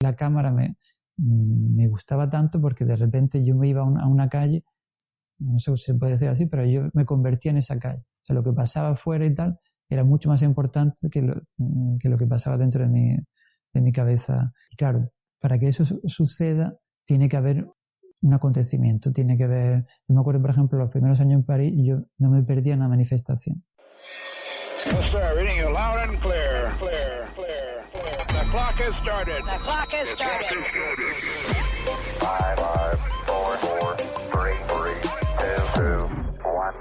La cámara me gustaba tanto porque de repente yo me iba a una calle, no sé si se puede decir así, pero yo me convertía en esa calle. O sea, lo que pasaba afuera y tal era mucho más importante que lo que pasaba dentro de mi cabeza. Y claro, para que eso suceda tiene que haber un acontecimiento, tiene que haber... Yo me acuerdo, por ejemplo, los primeros años en París, yo no me perdía una manifestación. Yes, sir. Reading you loud and clear. Clear, clear, clear. The clock has started. The clock has started. 5, 4, 3, 2, 1.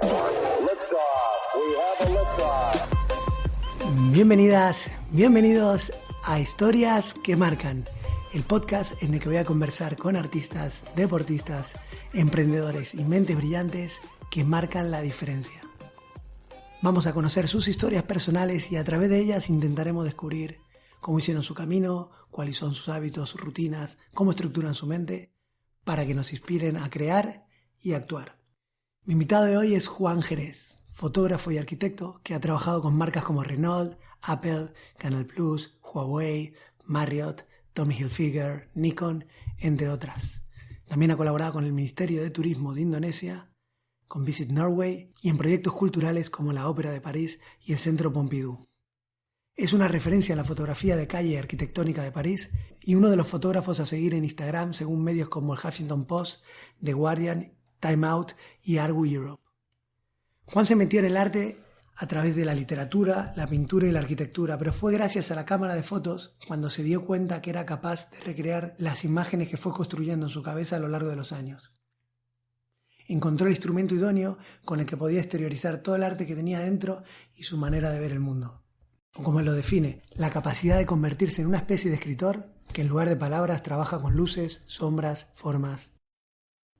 Liftoff. We have a liftoff. Bienvenidas, bienvenidos a Historias que Marcan, el podcast en el que voy a conversar con artistas, deportistas, emprendedores y mentes brillantes que marcan la diferencia. Vamos a conocer sus historias personales y a través de ellas intentaremos descubrir cómo hicieron su camino, cuáles son sus hábitos, sus rutinas, cómo estructuran su mente para que nos inspiren a crear y actuar. Mi invitado de hoy es Juan Jerez, fotógrafo y arquitecto que ha trabajado con marcas como Renault, Apple, Canal+, Huawei, Marriott, Tommy Hilfiger, Nikon, entre otras. También ha colaborado con el Ministerio de Turismo de Indonesia, con Visit Norway y en proyectos culturales como la Ópera de París y el Centro Pompidou. Es una referencia a la fotografía de calle arquitectónica de París y uno de los fotógrafos a seguir en Instagram según medios como el Huffington Post, The Guardian, Time Out y Argo Europe. Juan se metió en el arte a través de la literatura, la pintura y la arquitectura, pero fue gracias a la cámara de fotos cuando se dio cuenta que era capaz de recrear las imágenes que fue construyendo en su cabeza a lo largo de los años. Encontró el instrumento idóneo con el que podía exteriorizar todo el arte que tenía dentro y su manera de ver el mundo. O como él lo define, la capacidad de convertirse en una especie de escritor que en lugar de palabras trabaja con luces, sombras, formas.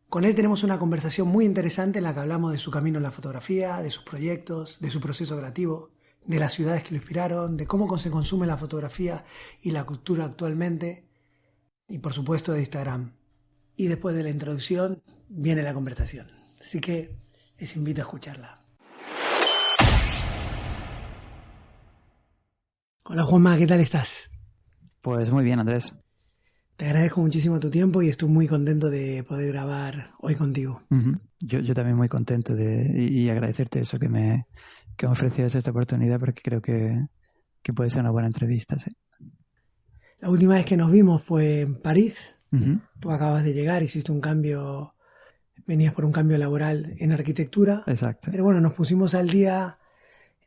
Con él tenemos una conversación muy interesante en la que hablamos de su camino en la fotografía, de sus proyectos, de su proceso creativo, de las ciudades que lo inspiraron, de cómo se consume la fotografía y la cultura actualmente, y por supuesto de Instagram. Y después de la introducción viene la conversación, así que les invito a escucharla. Hola Juanma, ¿qué tal estás? Pues muy bien, Andrés. Te agradezco muchísimo tu tiempo y estoy muy contento de poder grabar hoy contigo. Uh-huh. Yo también muy contento y agradecerte eso que me ofrecieras esta oportunidad porque creo que puede ser una buena entrevista, sí. La última vez que nos vimos fue en París. Uh-huh. Tú acabas de llegar, hiciste un cambio, venías por un cambio laboral en arquitectura. Exacto. Pero bueno, nos pusimos al día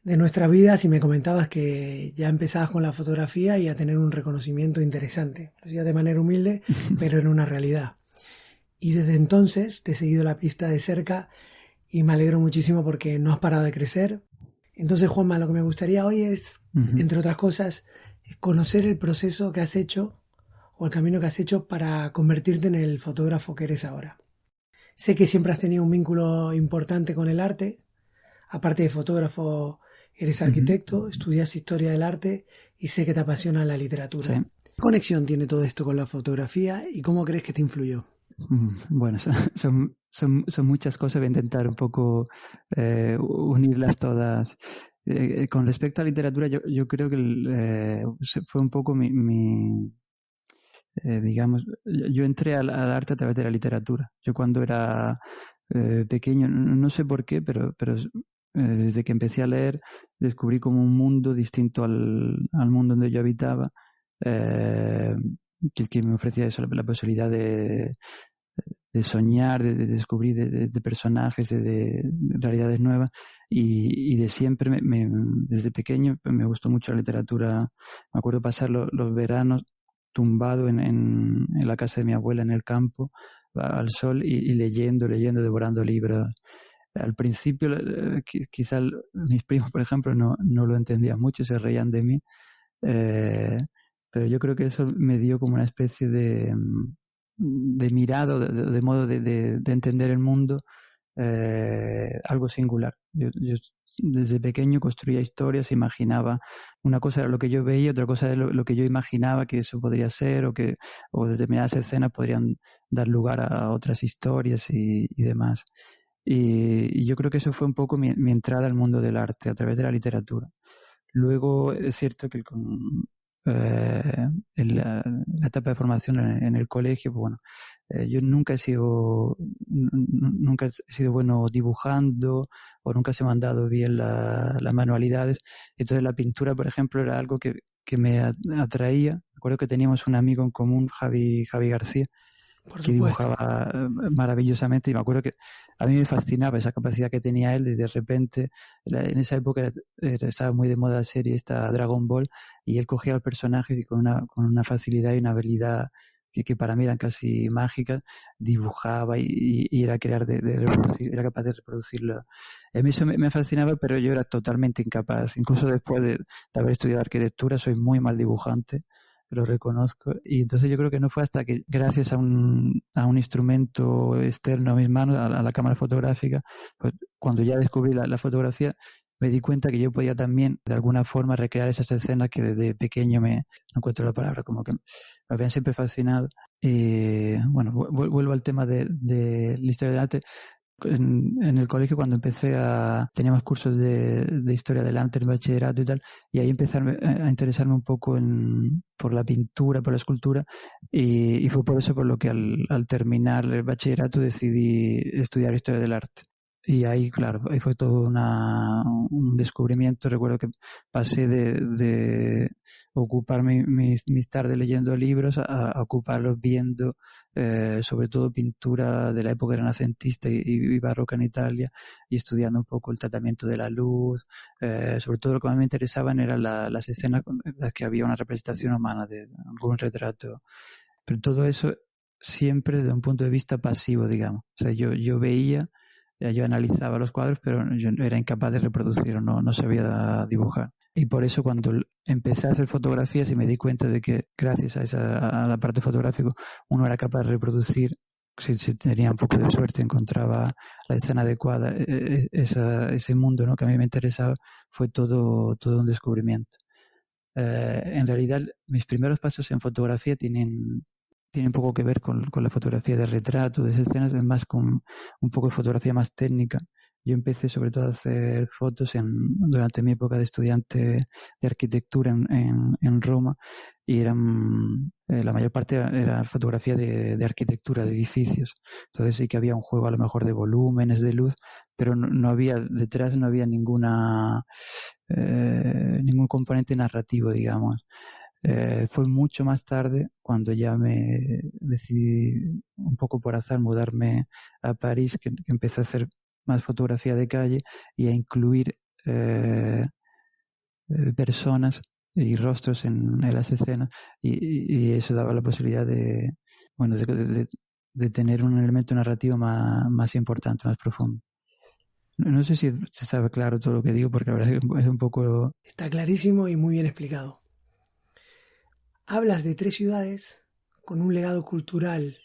de nuestras vidas y me comentabas que ya empezabas con la fotografía y a tener un reconocimiento interesante. Lo hacías de manera humilde, pero en una realidad. Y desde entonces te he seguido la pista de cerca y me alegro muchísimo porque no has parado de crecer. Entonces, Juanma, lo que me gustaría hoy es, uh-huh, entre otras cosas, conocer el proceso que has hecho o el camino que has hecho para convertirte en el fotógrafo que eres ahora. Sé que siempre has tenido un vínculo importante con el arte. Aparte de fotógrafo, eres arquitecto, uh-huh, estudias historia del arte y sé que te apasiona la literatura. Sí. ¿Qué conexión tiene todo esto con la fotografía y cómo crees que te influyó? Bueno, son muchas cosas. Voy a intentar un poco unirlas todas. Con respecto a literatura, yo creo que fue un poco digamos, yo entré al arte a través de la literatura. Yo cuando era pequeño, no sé por qué, pero desde que empecé a leer descubrí como un mundo distinto al mundo donde yo habitaba, que me ofrecía eso, la posibilidad de soñar, de descubrir de personajes, de realidades nuevas, y de siempre, desde pequeño, me gustó mucho la literatura. Me acuerdo pasar los veranos tumbado en la casa de mi abuela en el campo, al sol, y leyendo, devorando libros. Al principio quizás mis primos, por ejemplo, no lo entendían mucho, se reían de mí, pero yo creo que eso me dio como una especie de mirado, de modo de entender el mundo, algo singular. Yo desde pequeño construía historias, imaginaba, una cosa era lo que yo veía, otra cosa era lo que yo imaginaba que eso podría ser, o determinadas escenas podrían dar lugar a otras historias y demás. Y yo creo que eso fue un poco mi entrada al mundo del arte a través de la literatura. Luego es cierto que en la etapa de formación en el colegio, pues bueno, yo nunca he sido bueno dibujando, o nunca se me han dado bien las manualidades. Entonces la pintura, por ejemplo, era algo que me atraía. Recuerdo que teníamos un amigo en común, Javi García, Por que supuesto. dibujaba maravillosamente, y me acuerdo que a mí me fascinaba esa capacidad que tenía él de repente, en esa época estaba muy de moda la serie esta Dragon Ball, y él cogía los personajes y con una facilidad y una habilidad que para mí eran casi mágicas, dibujaba y era era capaz de reproducirlo. A mí eso me fascinaba, pero yo era totalmente incapaz. Incluso después de haber estudiado arquitectura, soy muy mal dibujante, lo reconozco, y entonces yo creo que no fue hasta que, gracias a un instrumento externo a mis manos, a la cámara fotográfica, pues cuando ya descubrí la fotografía, me di cuenta que yo podía también de alguna forma recrear esas escenas que desde pequeño no encuentro la palabra, como que me habían siempre fascinado. Bueno, vuelvo al tema de la historia del arte. En el colegio, cuando teníamos cursos de historia del arte en bachillerato y tal, y ahí empecé a interesarme un poco por la pintura, por la escultura, y fue por eso por lo que al terminar el bachillerato decidí estudiar historia del arte. Y ahí, claro, ahí fue todo un descubrimiento. Recuerdo que pasé de ocupar mis tardes leyendo libros a ocuparlos viendo sobre todo pintura de la época renacentista y barroca en Italia, y estudiando un poco el tratamiento de la luz. Sobre todo lo que más me interesaban eran las escenas en las que había una representación humana de algún retrato. Pero todo eso siempre desde un punto de vista pasivo, digamos. O sea, yo veía, yo analizaba los cuadros, pero yo era incapaz de reproducir, o no sabía dibujar. Y por eso cuando empecé a hacer fotografías y me di cuenta de que gracias a la parte fotográfica uno era capaz de reproducir, si tenía un poco de suerte, encontraba la escena adecuada, ese mundo, ¿no?, que a mí me interesaba, fue todo un descubrimiento. En realidad mis primeros pasos en fotografía tienen poco que ver con la fotografía de retrato, de escenas, es más con un poco de fotografía más técnica. Yo empecé sobre todo a hacer fotos durante mi época de estudiante de arquitectura en Roma, y la mayor parte era fotografía de arquitectura, de edificios. Entonces sí que había un juego a lo mejor de volúmenes, de luz, pero no había ningún componente narrativo, digamos. Fue mucho más tarde cuando ya me decidí, un poco por azar, mudarme a París, que empecé a hacer más fotografía de calle y a incluir personas y rostros en las escenas, y eso daba la posibilidad de tener un elemento narrativo más importante, más profundo. No sé si se sabe claro todo lo que digo, porque la verdad es un poco... Está clarísimo y muy bien explicado. Hablas de 3 ciudades con un legado cultural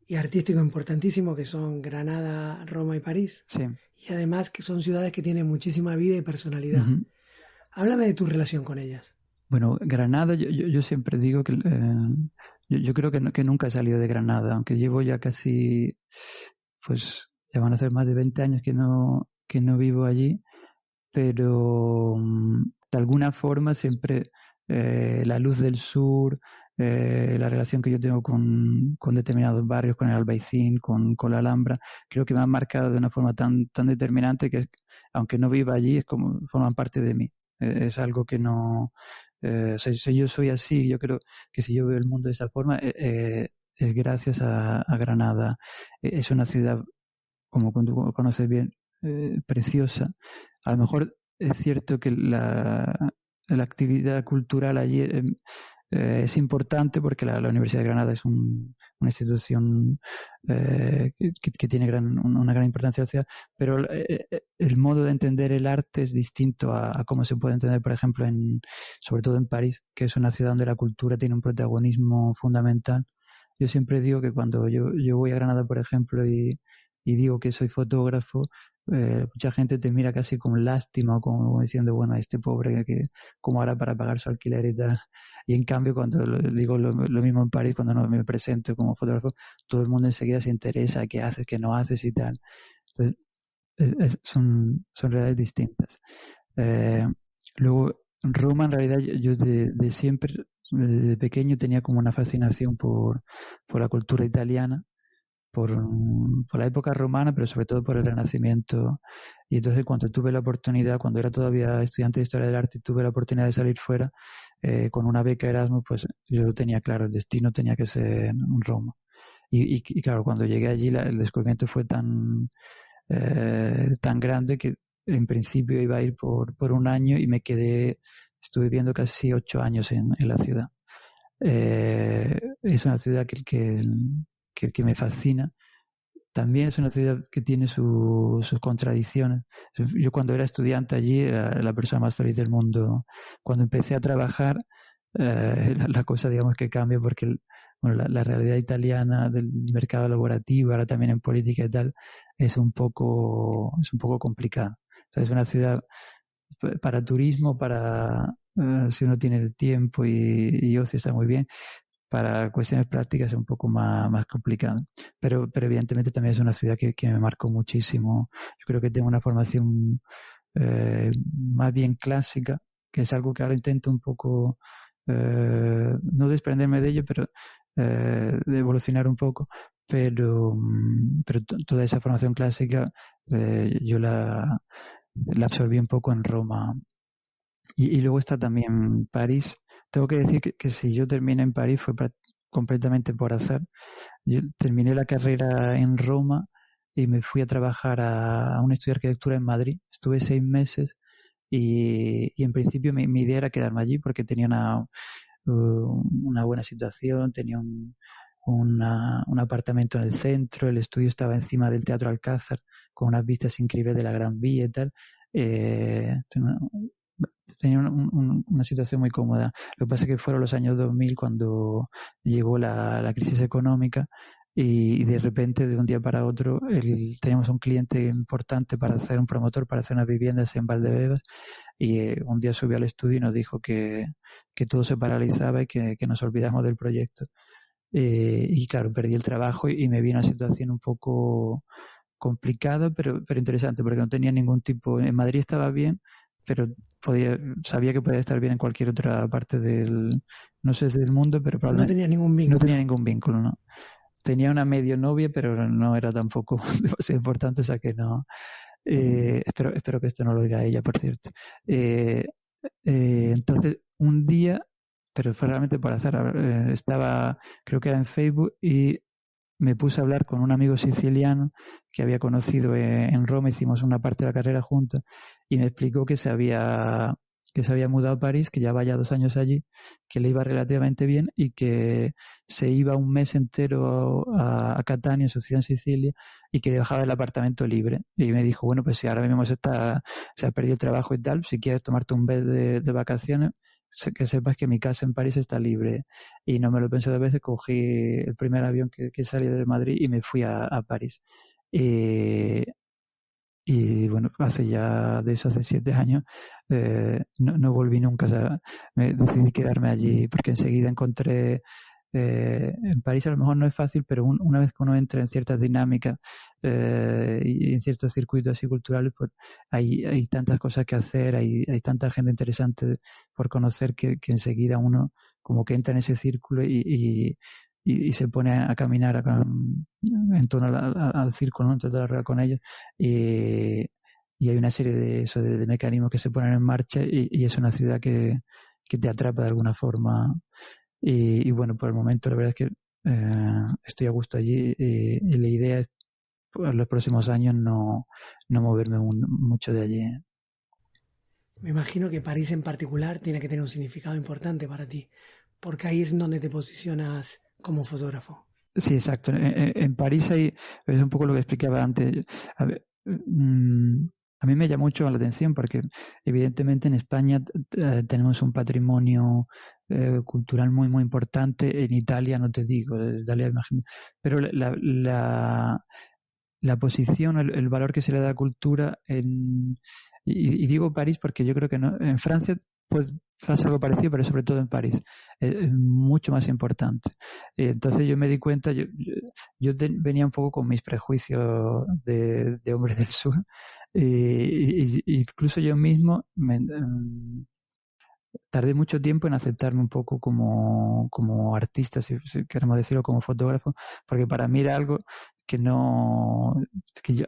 y artístico importantísimo, que son Granada, Roma y París. Sí. Y además que son ciudades que tienen muchísima vida y personalidad. Uh-huh. Háblame de tu relación con ellas. Bueno, Granada, yo siempre digo que yo creo que nunca he salido de Granada, aunque llevo ya casi, pues ya van a ser más de 20 años que no vivo allí, pero de alguna forma siempre la luz del sur, la relación que yo tengo con determinados barrios, con el Albaicín, con la Alhambra, creo que me han marcado de una forma tan determinante que, aunque no viva allí, es como forman parte de mí. Es algo que no... si yo soy así, yo creo que si yo veo el mundo de esa forma, es gracias a Granada. Es una ciudad, como tú conoces bien, preciosa. A lo mejor es cierto que la actividad cultural allí es importante, porque la Universidad de Granada es una institución que tiene una gran importancia en la ciudad, pero el modo de entender el arte es distinto a cómo se puede entender, por ejemplo, sobre todo en París, que es una ciudad donde la cultura tiene un protagonismo fundamental. Yo siempre digo que cuando yo voy a Granada, por ejemplo, y digo que soy fotógrafo, mucha gente te mira casi con lástima, o como diciendo, bueno, este pobre, que cómo hará para pagar su alquiler y tal. Y en cambio, cuando digo lo mismo en París, cuando no me presento como fotógrafo, todo el mundo enseguida se interesa, qué haces, qué no haces y tal. Entonces, son realidades distintas. Luego, Roma, en realidad, yo de siempre, desde pequeño, tenía como una fascinación por la cultura italiana, por la época romana, pero sobre todo por el Renacimiento. Y entonces cuando tuve la oportunidad, cuando era todavía estudiante de Historia del Arte y tuve la oportunidad de salir fuera, con una beca Erasmus, pues yo lo tenía claro, el destino tenía que ser en Roma. Y claro, cuando llegué allí el descubrimiento fue tan grande que en principio iba a ir por un año y me quedé, estuve viviendo casi 8 años en la ciudad. Es una ciudad que me fascina. También es una ciudad que tiene sus contradicciones. Yo cuando era estudiante allí era la persona más feliz del mundo. Cuando empecé a trabajar, la cosa digamos que cambia porque bueno, la realidad italiana del mercado laborativo, ahora también en política y tal, es un poco complicada. Entonces es una ciudad para turismo, si uno tiene el tiempo y ocio está muy bien. Para cuestiones prácticas es un poco más complicado. Pero evidentemente también es una ciudad que me marcó muchísimo. Yo creo que tengo una formación más bien clásica, que es algo que ahora intento un poco no desprenderme de ello, pero evolucionar un poco. Pero toda esa formación clásica yo la absorbí un poco en Roma. Y luego está también París. Tengo que decir que si yo terminé en París fue completamente por azar. Yo terminé la carrera en Roma y me fui a trabajar a un estudio de arquitectura en Madrid. Estuve 6 meses y en principio mi idea era quedarme allí porque tenía una buena situación, tenía un apartamento en el centro, el estudio estaba encima del Teatro Alcázar con unas vistas increíbles de la Gran Vía y tal. Tenía una situación muy cómoda. Lo que pasa es que fueron los años 2000 cuando llegó la crisis económica y de repente, de un día para otro, teníamos un cliente importante para hacer un promotor, para hacer unas viviendas en Valdebebas y un día subió al estudio y nos dijo que todo se paralizaba y que nos olvidamos del proyecto. Y claro, perdí el trabajo y me vi en una situación un poco complicada, pero interesante, porque no tenía ningún tipo. En Madrid estaba bien, pero sabía que podía estar bien en cualquier otra parte no sé si del mundo, pero No probablemente tenía ningún no vínculo. tenía ningún vínculo, ¿no? Tenía una medio novia, pero no era tampoco demasiado importante, o sea que no. Espero que esto no lo oiga ella, por cierto. Entonces, un día, pero fue realmente por azar, estaba, creo que era en Facebook y me puse a hablar con un amigo siciliano que había conocido en Roma, hicimos una parte de la carrera juntos y me explicó que se había mudado a París, que llevaba ya 2 años allí, que le iba relativamente bien y que se iba un mes entero a Catania, en su ciudad en Sicilia, y que dejaba el apartamento libre. Y me dijo, bueno, pues si ahora mismo se ha perdido el trabajo y tal, si quieres tomarte un mes de vacaciones, que sepas que mi casa en París está libre. Y no me lo pensé 2 veces, cogí el primer avión que salía de Madrid y me fui a París. Y bueno, hace 7 años, no volví nunca. O sea, me decidí quedarme allí porque enseguida encontré. En París a lo mejor no es fácil, pero una vez que uno entra en ciertas dinámicas y en ciertos circuitos así culturales, pues hay tantas cosas que hacer, hay tanta gente interesante por conocer que enseguida uno como que entra en ese círculo y se pone a caminar en torno al círculo, ¿no? En toda la rueda con ellos. Y hay una serie de mecanismos que se ponen en marcha y es una ciudad que te atrapa de alguna forma. Y bueno, por el momento la verdad es que estoy a gusto allí y la idea es por los próximos años no moverme mucho de allí. Me imagino que París en particular tiene que tener un significado importante para ti, porque ahí es donde te posicionas como fotógrafo. Sí, exacto. En París es un poco lo que explicaba antes. A ver, a mí me llama mucho la atención porque evidentemente en España tenemos un patrimonio cultural muy, muy importante. En Italia, no te digo, Italia, imagino. Pero la posición, el valor que se le da a la cultura y digo París porque yo creo que no, en Francia pues pasa algo parecido, pero sobre todo en París es mucho más importante. Entonces yo me di cuenta, yo venía un poco con mis prejuicios de hombre del sur, incluso yo mismo tardé mucho tiempo en aceptarme un poco como artista, si queremos decirlo, como fotógrafo, porque para mí era algo que no,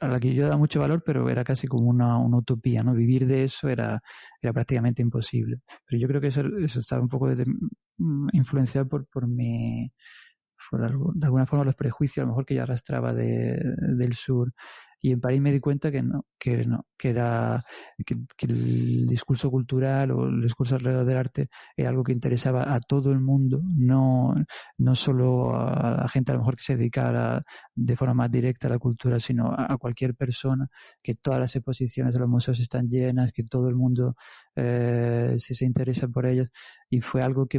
a la que yo daba mucho valor, pero era casi como una utopía, ¿no? Vivir de eso era prácticamente imposible. Pero yo creo que eso estaba un poco influenciado por de alguna forma los prejuicios a lo mejor que yo arrastraba del sur. Y en París me di cuenta que el discurso cultural o el discurso alrededor del arte es algo que interesaba a todo el mundo, no solo a la gente a lo mejor que se dedicara de forma más directa a la cultura, sino a cualquier persona, que todas las exposiciones de los museos están llenas, que todo el mundo se interesa por ellos, y fue algo que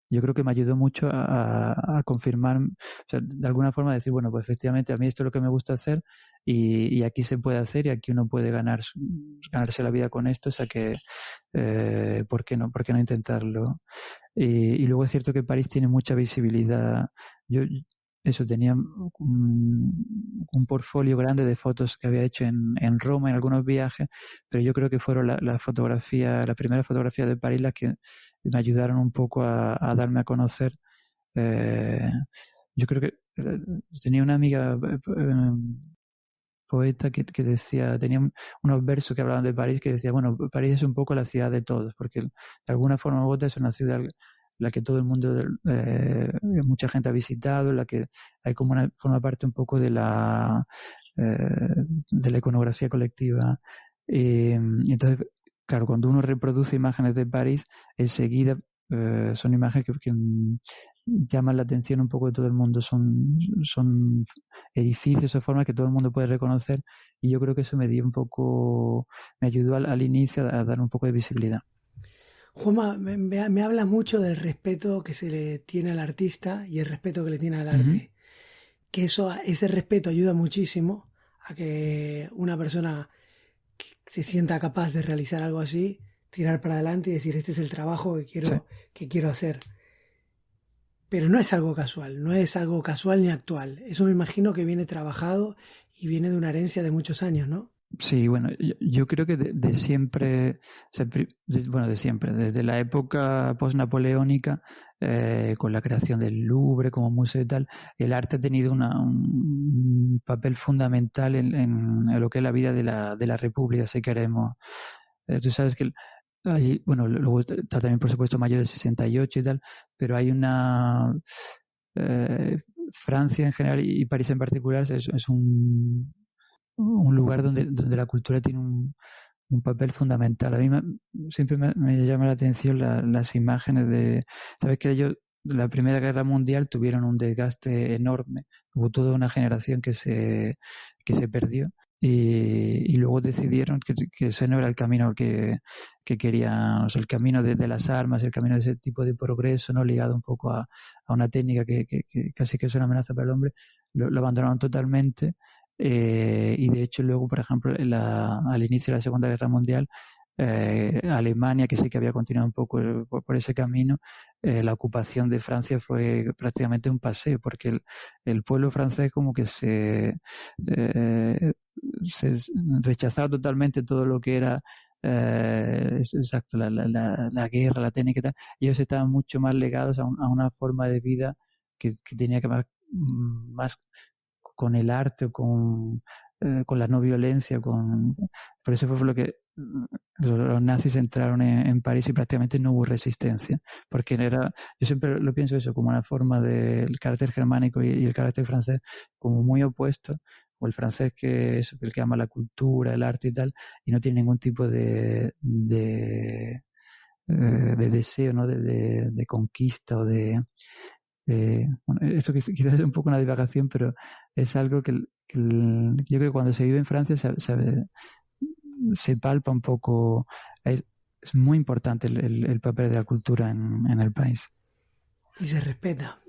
yo creo que me ayudó mucho a confirmar, o sea, de alguna forma decir, bueno, pues efectivamente a mí esto es lo que me gusta hacer y aquí se puede hacer y aquí uno puede ganarse la vida con esto, o sea que ¿por qué no intentarlo? Y luego es cierto que París tiene mucha visibilidad. Yo tenía un portfolio grande de fotos que había hecho en Roma, en algunos viajes, pero yo creo que fueron las primeras fotografías de París las que me ayudaron un poco a darme a conocer. Yo creo que tenía una amiga poeta que decía, tenía unos versos que hablaban de París, que decía, bueno, París es un poco la ciudad de todos, porque de alguna forma u otra es una ciudad la que todo el mundo, mucha gente ha visitado, la que hay como forma parte un poco de la iconografía colectiva. Y entonces, claro, cuando uno reproduce imágenes de París, enseguida son imágenes que llaman la atención un poco de todo el mundo. Son edificios o formas que todo el mundo puede reconocer, y yo creo que eso me ayudó al inicio a dar un poco de visibilidad. Juanma, me habla mucho del respeto que se le tiene al artista y el respeto que le tiene al arte. Que ese respeto ayuda muchísimo a que una persona que se sienta capaz de realizar algo así, tirar para adelante y decir, este es el trabajo que quiero hacer. Pero no es algo casual ni actual. Eso me imagino que viene trabajado y viene de una herencia de muchos años, ¿no? Sí, bueno, yo creo que de siempre, de siempre, desde la época post-napoleónica, con la creación del Louvre como museo y tal, el arte ha tenido un papel fundamental en lo que es la vida de la República, si queremos. Tú sabes que allí, bueno, luego está también, por supuesto, Mayo del 68 y tal, pero hay Francia en general y París en particular es un lugar donde la cultura tiene un papel fundamental. A mí siempre me llama la atención las imágenes sabes que ellos de la Primera Guerra Mundial tuvieron un desgaste enorme, hubo toda una generación que se perdió, y luego decidieron que ese no era el camino que querían, o sea, el camino de las armas, el camino de ese tipo de progreso, no ligado un poco a una técnica que casi que es una amenaza para el hombre. Lo abandonaron totalmente. Y de hecho luego, por ejemplo, al inicio de la Segunda Guerra Mundial, Alemania, que sí que había continuado un poco por ese camino, la ocupación de Francia fue prácticamente un paseo, porque el pueblo francés como que se rechazaba totalmente todo lo que era exacto, la guerra, la técnica y tal. Ellos estaban mucho más ligados a una forma de vida que tenía que más con el arte, con la no violencia, por eso fue lo que los nazis entraron en París y prácticamente no hubo resistencia, porque yo siempre lo pienso eso como una forma del carácter germánico y el carácter francés como muy opuesto, o el francés que es el que ama la cultura, el arte y tal, y no tiene ningún tipo de deseo, ¿no? de conquista o bueno, esto quizás es un poco una divagación, pero es algo que yo creo que cuando se vive en Francia se palpa un poco. Es muy importante el papel de la cultura en el país. Y se respeta.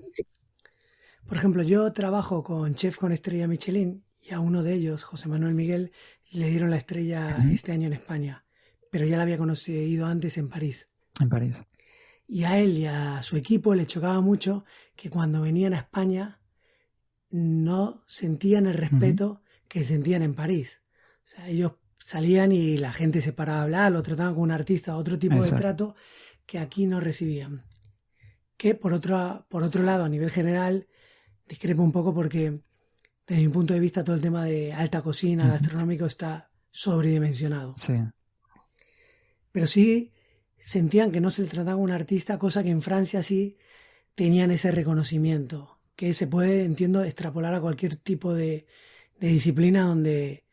Por ejemplo, yo trabajo con chefs con estrella Michelin, y a uno de ellos, José Manuel Miguel, le dieron la estrella este año en España, pero ya la había conocido antes en París. En París. Y a él y a su equipo le chocaba mucho que cuando venían a España no sentían el respeto que sentían en París. O sea, ellos salían y la gente se paraba a hablar, lo trataban como un artista, otro tipo de Exacto. trato que aquí no recibían. Que por otro lado, a nivel general, discrepo un poco porque desde mi punto de vista todo el tema de alta cocina, Ujú. gastronómico está sobredimensionado. Sí, Pero sí sentían que no se le trataba como un artista, cosa que en Francia sí tenían ese reconocimiento, que se puede, entiendo, extrapolar a cualquier tipo de disciplina donde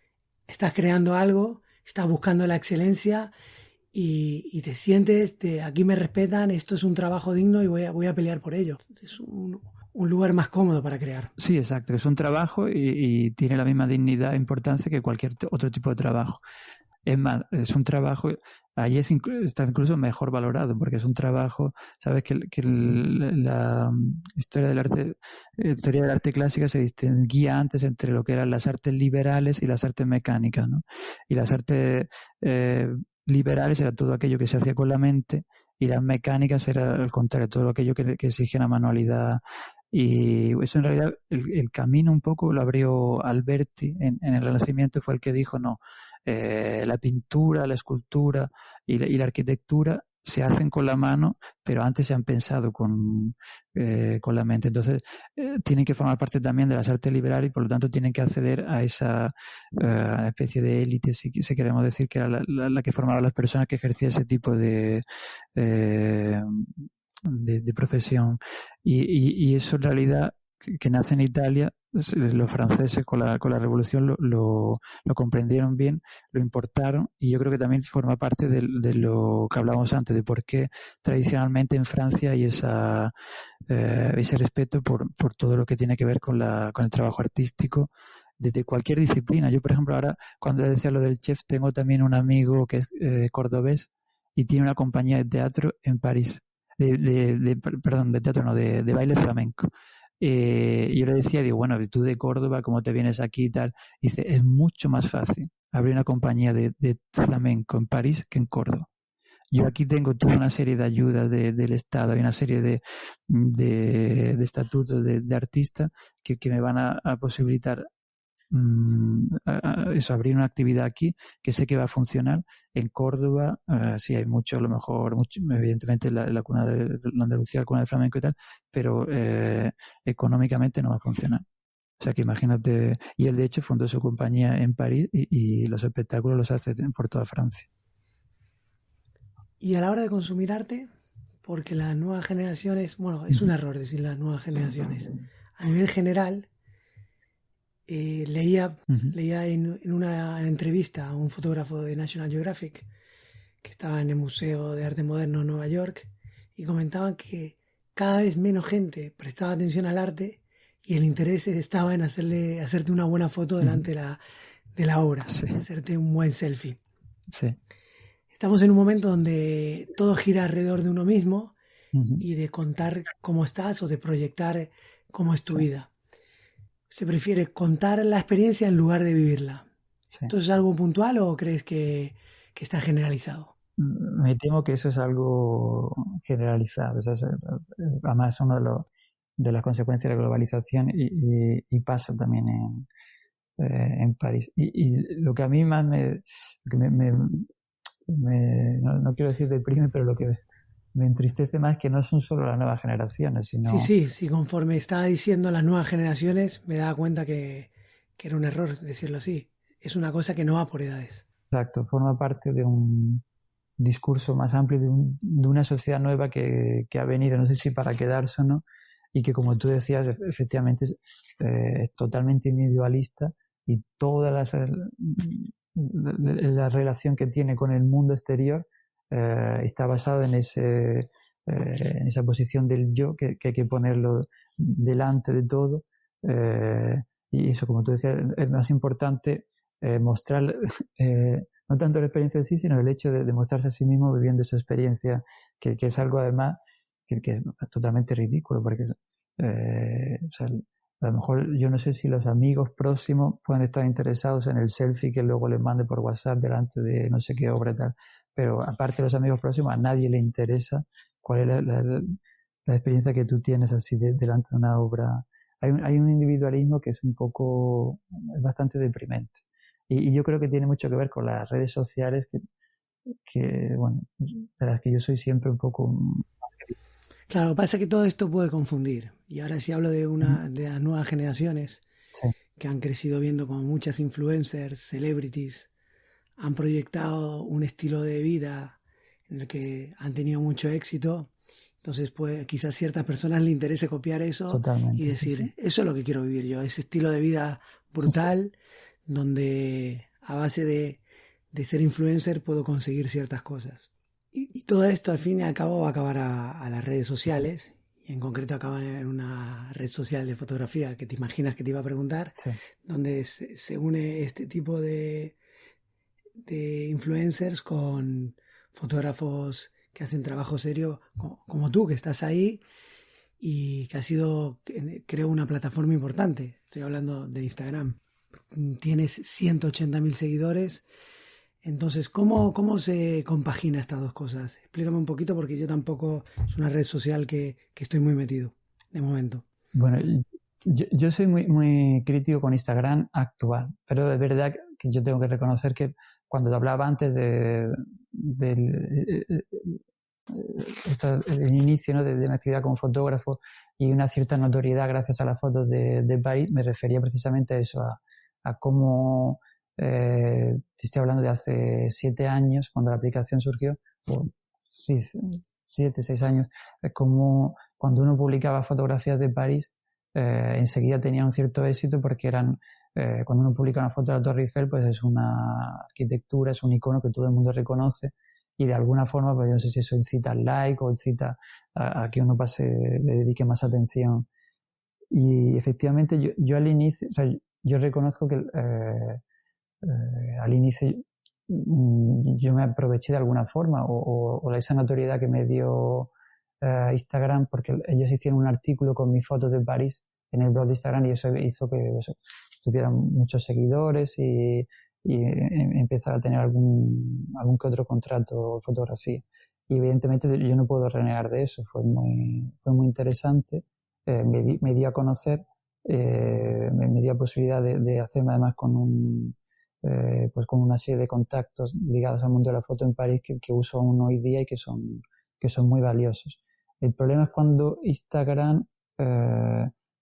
estás creando algo, estás buscando la excelencia y te sientes de aquí me respetan, esto es un trabajo digno y voy a pelear por ello. Es un lugar más cómodo para crear. sí, exacto. Es un trabajo y tiene la misma dignidad e importancia que cualquier otro tipo de trabajo. Es más, es un trabajo, ahí está incluso mejor valorado, porque es un trabajo, sabes que la historia historia del arte clásica se distinguía antes entre lo que eran las artes liberales y las artes mecánicas, ¿no? Y las artes liberales era todo aquello que se hacía con la mente, y las mecánicas era al contrario, todo aquello que exigía una manualidad. Y eso en realidad el camino un poco lo abrió Alberti en el Renacimiento, fue el que dijo, no, la pintura, la escultura y la arquitectura se hacen con la mano, pero antes se han pensado con la mente. Entonces, tienen que formar parte también de las artes liberales y por lo tanto tienen que acceder a esa especie de élite, si queremos decir, que era la que formaba a las personas que ejercían ese tipo eh, de profesión. Y eso en realidad que nace en Italia, los franceses con la revolución lo comprendieron bien, lo importaron y yo creo que también forma parte de lo que hablábamos antes, de por qué tradicionalmente en Francia hay ese respeto por todo lo que tiene que ver con el trabajo artístico desde cualquier disciplina. Yo, por ejemplo, ahora cuando decía lo del chef, tengo también un amigo que es cordobés y tiene una compañía de teatro en París. Perdón, de teatro no, de baile flamenco. Yo le decía, digo, bueno, tú de Córdoba, ¿cómo te vienes aquí y tal? Y dice, es mucho más fácil abrir una compañía de flamenco en París que en Córdoba. Yo aquí tengo toda una serie de ayudas del Estado y una serie de estatutos de artistas que me van a posibilitar eso, abrir una actividad aquí que sé que va a funcionar. En Córdoba sí hay mucho, a lo mejor evidentemente la cuna de la Andalucía, la cuna del flamenco y tal, pero económicamente no va a funcionar. O sea que imagínate, y él de hecho fundó su compañía en París y los espectáculos los hace por toda Francia. Y a la hora de consumir arte, porque las nuevas generaciones, bueno, es un error decir las nuevas generaciones. A nivel general, leía, Uh-huh. leía en una entrevista a un fotógrafo de National Geographic que estaba en el Museo de Arte Moderno de Nueva York y comentaban que cada vez menos gente prestaba atención al arte y el interés estaba en hacerte una buena foto delante de la obra, Sí, hacerte un buen selfie. sí. Estamos en un momento donde todo gira alrededor de uno mismo Uh-huh. y de contar cómo estás o de proyectar cómo es tu Sí, vida. Se prefiere contar la experiencia en lugar de vivirla. sí. ¿Esto es algo puntual o crees que está generalizado? Me temo que eso es algo generalizado. O sea, además es uno de las consecuencias de la globalización y pasa también en París. Y lo que a mí más no quiero decir deprime, pero lo que me entristece más es que no son solo las nuevas generaciones, sino Sí, conforme estaba diciendo las nuevas generaciones me daba cuenta que era un error decirlo así. Es una cosa que no va por edades. exacto, forma parte de un discurso más amplio de una sociedad nueva que ha venido, no sé si para quedarse o no, y que como tú decías, efectivamente es totalmente individualista y toda la relación que tiene con el mundo exterior está basada en esa posición del yo, que hay que ponerlo delante de todo. Y eso, como tú decías, es más importante mostrar no tanto la experiencia en sí, sino el hecho de mostrarse a sí mismo viviendo esa experiencia, que es algo además que es totalmente ridículo, porque o sea, a lo mejor yo no sé si los amigos próximos pueden estar interesados en el selfie que luego les mande por WhatsApp delante de no sé qué obra y tal, pero aparte de los amigos próximos, a nadie le interesa cuál es la experiencia que tú tienes así delante de una obra. Hay un individualismo que es bastante deprimente. Y yo creo que tiene mucho que ver con las redes sociales bueno, de las que yo soy siempre un poco... Claro, pasa que todo esto puede confundir. Y ahora si hablo de las nuevas generaciones Sí, que han crecido viendo como muchas influencers, celebrities, han proyectado un estilo de vida en el que han tenido mucho éxito. Entonces, pues quizás a ciertas personas les interese copiar eso y totalmente, sí, decir, sí. eso es lo que quiero vivir yo, ese estilo de vida Sí, sí. brutal, donde a base de ser influencer puedo conseguir ciertas cosas. Y todo esto al fin y al cabo va a acabar a las redes sociales, y en concreto acaba en una red social de fotografía que te imaginas que te iba a preguntar, Sí. donde se une este tipo de influencers con fotógrafos que hacen trabajo serio, como tú, que estás ahí y que ha sido, creo, una plataforma importante. Estoy hablando de Instagram. Tienes 180.000 seguidores. Entonces, ¿cómo se compagina estas dos cosas? Explícame un poquito porque yo tampoco es una red social que estoy muy metido de momento. Bueno, yo soy muy crítico con Instagram actual, pero es verdad que yo tengo que reconocer que cuando te hablaba antes el inicio, ¿no?, de mi actividad como fotógrafo y una cierta notoriedad gracias a las fotos de París, me refería precisamente a eso, a cómo, te estoy hablando de hace 7 años, cuando la aplicación surgió, o sí, 7, 6 años, como cuando uno publicaba fotografías de París, enseguida tenía un cierto éxito porque cuando uno publica una foto de la Torre Eiffel, pues es una arquitectura, es un icono que todo el mundo reconoce y de alguna forma, pues yo no sé si eso incita al like o incita a que uno le dedique más atención. Y efectivamente yo al inicio, o sea, yo reconozco que al inicio yo me aproveché de alguna forma o esa notoriedad que me dio Instagram, porque ellos hicieron un artículo con mis fotos de París en el blog de Instagram y eso hizo que tuvieran muchos seguidores y empezar a tener algún que otro contrato de fotografía. Y evidentemente yo no puedo renegar de eso, fue muy interesante, me dio a conocer, me dio la posibilidad de hacerme además pues con una serie de contactos ligados al mundo de la foto en París que uso aún hoy día y que son muy valiosos. El problema es cuando Instagram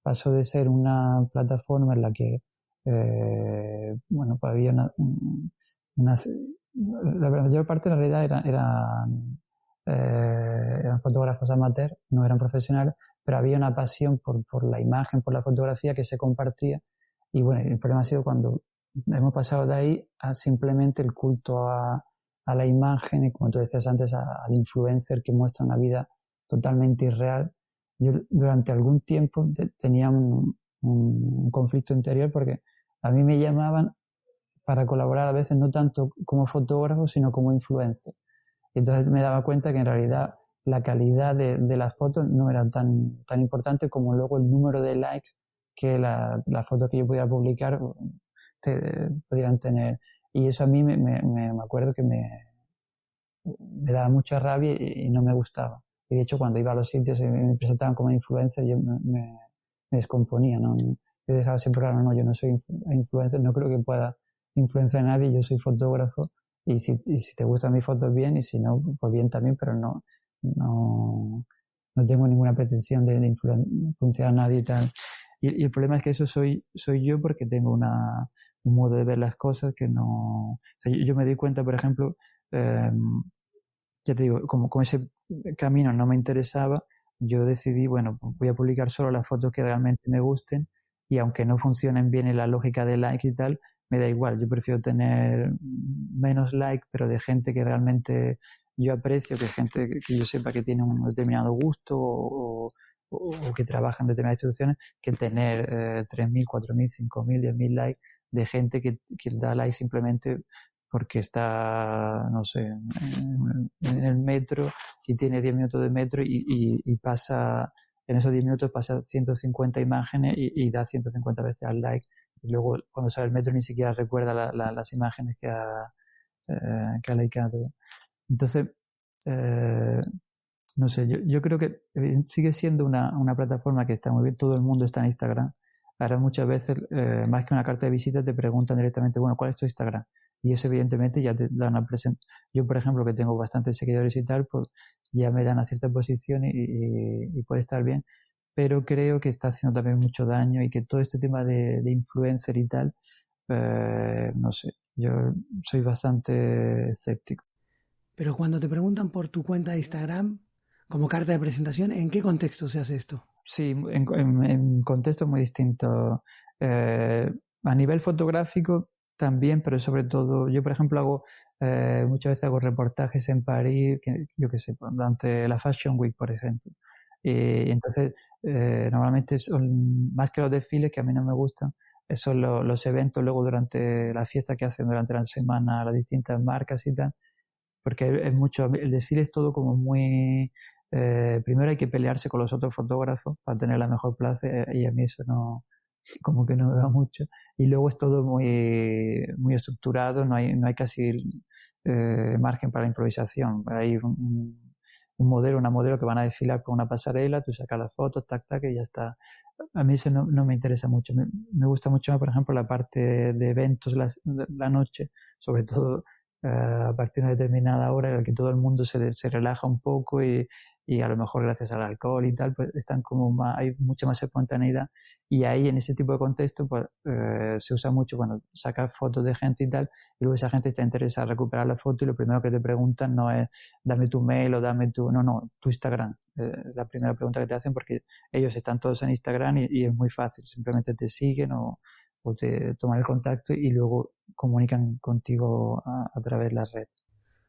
pasó de ser una plataforma en la que bueno, pues había la mayor parte en realidad eran fotógrafos amateurs, no eran profesionales, pero había una pasión por la imagen, por la fotografía que se compartía. Y bueno, el problema ha sido cuando hemos pasado de ahí a simplemente el culto a la imagen y, como tú decías antes, al influencer que muestra una vida totalmente irreal. Yo durante algún tiempo tenía un conflicto interior porque a mí me llamaban para colaborar a veces no tanto como fotógrafo sino como influencer. Y entonces me daba cuenta que en realidad la calidad de las fotos no era tan importante como luego el número de likes que las fotos que yo pudiera publicar pudieran tener. Y eso a mí me acuerdo que me daba mucha rabia y no me gustaba. Y de hecho cuando iba a los sitios y me presentaban como influencer yo me descomponía, ¿no? Yo dejaba siempre claro, no, yo no soy influencer, no creo que pueda influenciar a nadie, yo soy fotógrafo y si te gustan mis fotos bien y si no, pues bien también, pero no tengo ninguna pretensión de influenciar a nadie y tal. Y el problema es que eso soy yo porque tengo un modo de ver las cosas que no... O sea, yo me di cuenta, por ejemplo, ya te digo, como ese camino no me interesaba, yo decidí, bueno, voy a publicar solo las fotos que realmente me gusten y aunque no funcionen bien en la lógica de like y tal, me da igual, yo prefiero tener menos like, pero de gente que realmente yo aprecio, que gente que yo sepa que tiene un determinado gusto o que trabaja en determinadas instituciones, que tener 3.000, 4.000, 5.000, 10.000 likes de gente que da like simplemente porque está, no sé, en el metro y tiene 10 minutos de metro y pasa, en esos 10 minutos pasa 150 imágenes y da 150 veces al like. Y luego cuando sale el metro ni siquiera recuerda las imágenes que ha likeado. Entonces, no sé, yo creo que sigue siendo una plataforma que está muy bien, todo el mundo está en Instagram. ahora muchas veces, más que una carta de visita, te preguntan directamente, bueno, ¿cuál es tu Instagram? Y eso evidentemente ya te dan una presentación. Yo, por ejemplo, que tengo bastantes seguidores y tal, pues ya me dan a cierta posición y puede estar bien, pero creo que está haciendo también mucho daño y que todo este tema de influencer y tal, no sé, yo soy bastante escéptico. Pero cuando te preguntan por tu cuenta de Instagram como carta de presentación, ¿en qué contexto se hace esto? Sí, en contextos muy distintos. A nivel fotográfico también, pero sobre todo, yo por ejemplo muchas veces hago reportajes en París, yo qué sé, durante la Fashion Week, por ejemplo. Y entonces, normalmente son, más que los desfiles, que a mí no me gustan, son los eventos luego durante la fiesta que hacen durante la semana las distintas marcas y tal, porque es mucho, el desfile es todo como muy, primero hay que pelearse con los otros fotógrafos para tener la mejor plaza y a mí eso no, como que no me da mucho, y luego es todo muy, muy estructurado, no hay casi margen para la improvisación, hay un modelo, una modelo que van a desfilar por una pasarela, tú sacas las fotos, tac, tac, y ya está. A mí eso no me interesa mucho. Me gusta mucho, por ejemplo, la parte de eventos la noche, sobre todo a partir de una determinada hora en la que todo el mundo se relaja un poco y a lo mejor gracias al alcohol y tal, pues están como más, hay mucha más espontaneidad, y ahí en ese tipo de contexto pues se usa mucho, bueno, sacar fotos de gente y tal, y luego esa gente está interesada en recuperar la foto y lo primero que te preguntan no es dame tu mail o dame tu Instagram. La primera pregunta que te hacen, porque ellos están todos en Instagram y es muy fácil, simplemente te siguen o te toman el contacto y luego comunican contigo a través de la red.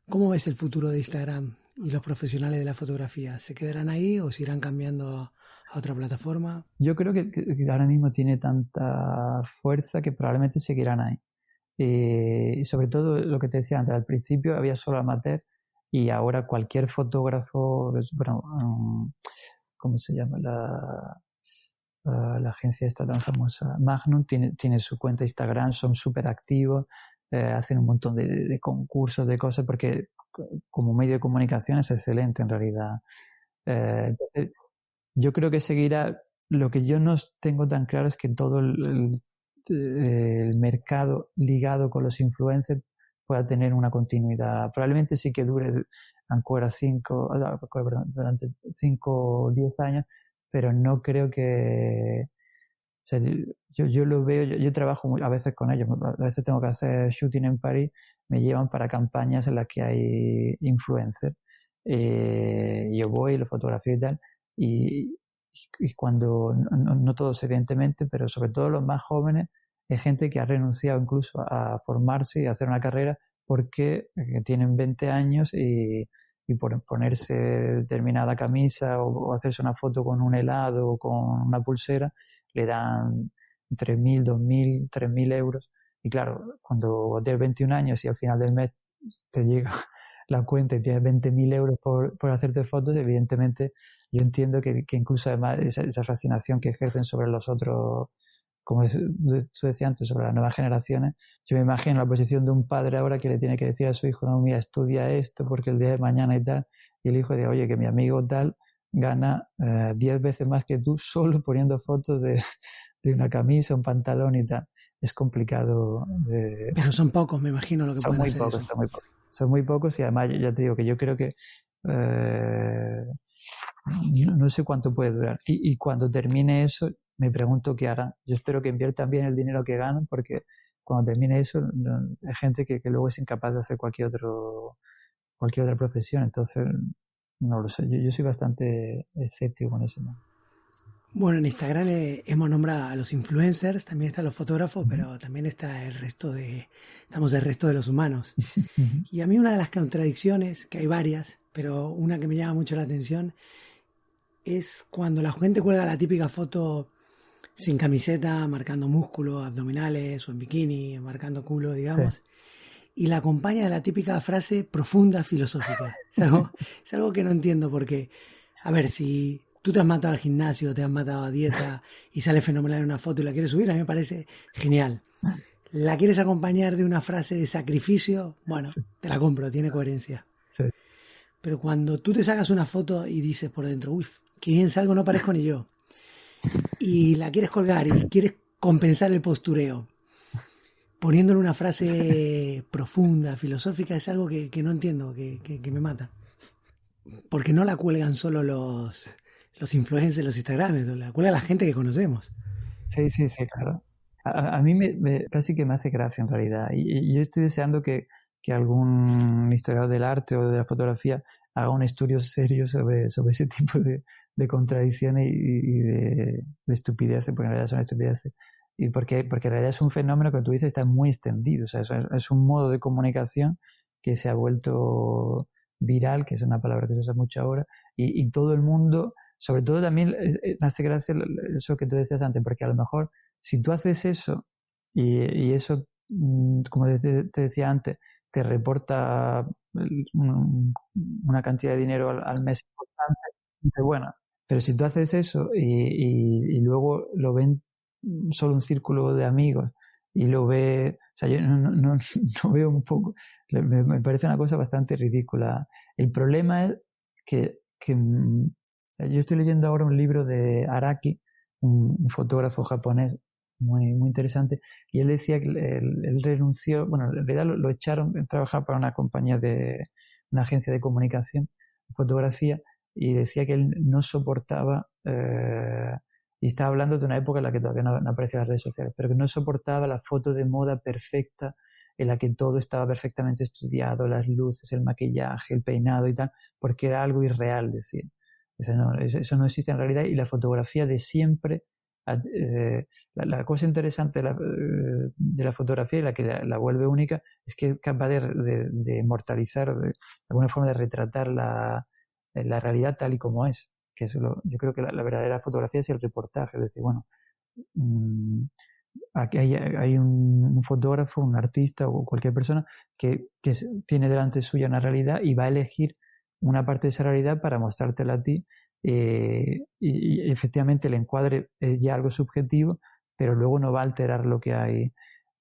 ¿Cómo ves el futuro de Instagram y los profesionales de la fotografía? ¿Se quedarán ahí o se irán cambiando a otra plataforma? Yo creo que ahora mismo tiene tanta fuerza que probablemente seguirán ahí. Y sobre todo lo que te decía antes, al principio había solo amateur y ahora cualquier fotógrafo, bueno, ¿cómo se llama? La agencia esta tan famosa, Magnum, tiene su cuenta Instagram, son súper activos, hacen un montón de concursos, de cosas, porque como medio de comunicación es excelente en realidad. Entonces, yo creo que seguirá. Lo que yo no tengo tan claro es que todo el mercado ligado con los influencers pueda tener una continuidad. Probablemente sí que dure durante 5 o 10 años, pero no creo que... O sea, yo lo veo, yo trabajo a veces con ellos, a veces tengo que hacer shooting en París, me llevan para campañas en las que hay influencers. Yo voy, lo fotografío y tal, y cuando, no todos evidentemente, pero sobre todo los más jóvenes, hay gente que ha renunciado incluso a formarse y a hacer una carrera porque tienen 20 años y por ponerse determinada camisa o hacerse una foto con un helado o con una pulsera, le dan 3.000, 2.000, 3.000 euros. Y claro, cuando tienes 21 años y al final del mes te llega la cuenta y tienes 20.000 euros por hacerte fotos, evidentemente yo entiendo que incluso además esa fascinación que ejercen sobre los otros, como tú decías antes, sobre las nuevas generaciones, yo me imagino la posición de un padre ahora que le tiene que decir a su hijo, no, mira, estudia esto porque el día de mañana y tal, y el hijo dice, oye, que mi amigo tal gana 10 veces más que tú solo poniendo fotos de una camisa, un pantalón y tal. Es complicado. Pero son pocos, me imagino, lo que pueden hacer eso. Son muy pocos y además ya te digo que yo creo que no sé cuánto puede durar. Y cuando termine eso, me pregunto qué harán. Yo espero que inviertan bien el dinero que ganan, porque cuando termine eso, hay gente que luego es incapaz de hacer cualquier otra profesión. Entonces, no lo sé. Yo soy bastante escéptico con eso, ¿no? Bueno, en Instagram hemos nombrado a los influencers, también están los fotógrafos, pero también está estamos el resto de los humanos. Y a mí una de las contradicciones, que hay varias, pero una que me llama mucho la atención, es cuando la gente cuelga la típica foto sin camiseta, marcando músculos, abdominales o en bikini, marcando culo, digamos, sí, y la acompaña de la típica frase profunda filosófica. Es algo que no entiendo porque, a ver, si tú te has matado al gimnasio, te has matado a dieta y sale fenomenal en una foto y la quieres subir, a mí me parece genial. ¿La quieres acompañar de una frase de sacrificio? Bueno, sí, te la compro, tiene coherencia. Sí. Pero cuando tú te sacas una foto y dices por dentro, uy, qué bien salgo, no parezco ni yo, y la quieres colgar y quieres compensar el postureo. Poniéndole una frase profunda, filosófica, es algo que no entiendo, que me mata. Porque no la cuelgan solo los influencers, los Instagrams, la cuelga la gente que conocemos. Sí, sí, sí, claro. A mí casi que me hace gracia en realidad. Y yo estoy deseando que algún historiador del arte o de la fotografía haga un estudio serio sobre ese tipo de contradicciones y de estupideces, porque en realidad son estupideces. Y porque en realidad es un fenómeno que tú dices está muy extendido. O sea, es un modo de comunicación que se ha vuelto viral, que es una palabra que se usa mucho ahora, y todo el mundo, sobre todo también me hace gracia eso que tú decías antes, porque a lo mejor si tú haces eso y eso, como te decía antes, te reporta una cantidad de dinero al mes importante, dices, bueno, pero si tú haces eso y luego lo ven solo un círculo de amigos y lo ve, o sea, yo no veo un poco, me parece una cosa bastante ridícula. El problema es que yo estoy leyendo ahora un libro de Araki, un fotógrafo japonés muy interesante, y él decía que él renunció, bueno, en realidad lo echaron, él trabajaba para una compañía una agencia de comunicación, fotografía, y decía que él no soportaba, y estaba hablando de una época en la que todavía no aparecían las redes sociales, pero que no soportaba la foto de moda perfecta, en la que todo estaba perfectamente estudiado, las luces, el maquillaje, el peinado y tal, porque era algo irreal, decía. Eso no existe en realidad, y la fotografía de siempre, la cosa interesante de la fotografía y la que la vuelve única es que es capaz de inmortalizar, de alguna forma de retratar la realidad tal y como es. Que yo creo que la verdadera fotografía es el reportaje, es decir, bueno, aquí hay un fotógrafo, un artista o cualquier persona que tiene delante suya una realidad y va a elegir una parte de esa realidad para mostrártela a ti, y efectivamente el encuadre es ya algo subjetivo, pero luego no va a alterar lo que hay.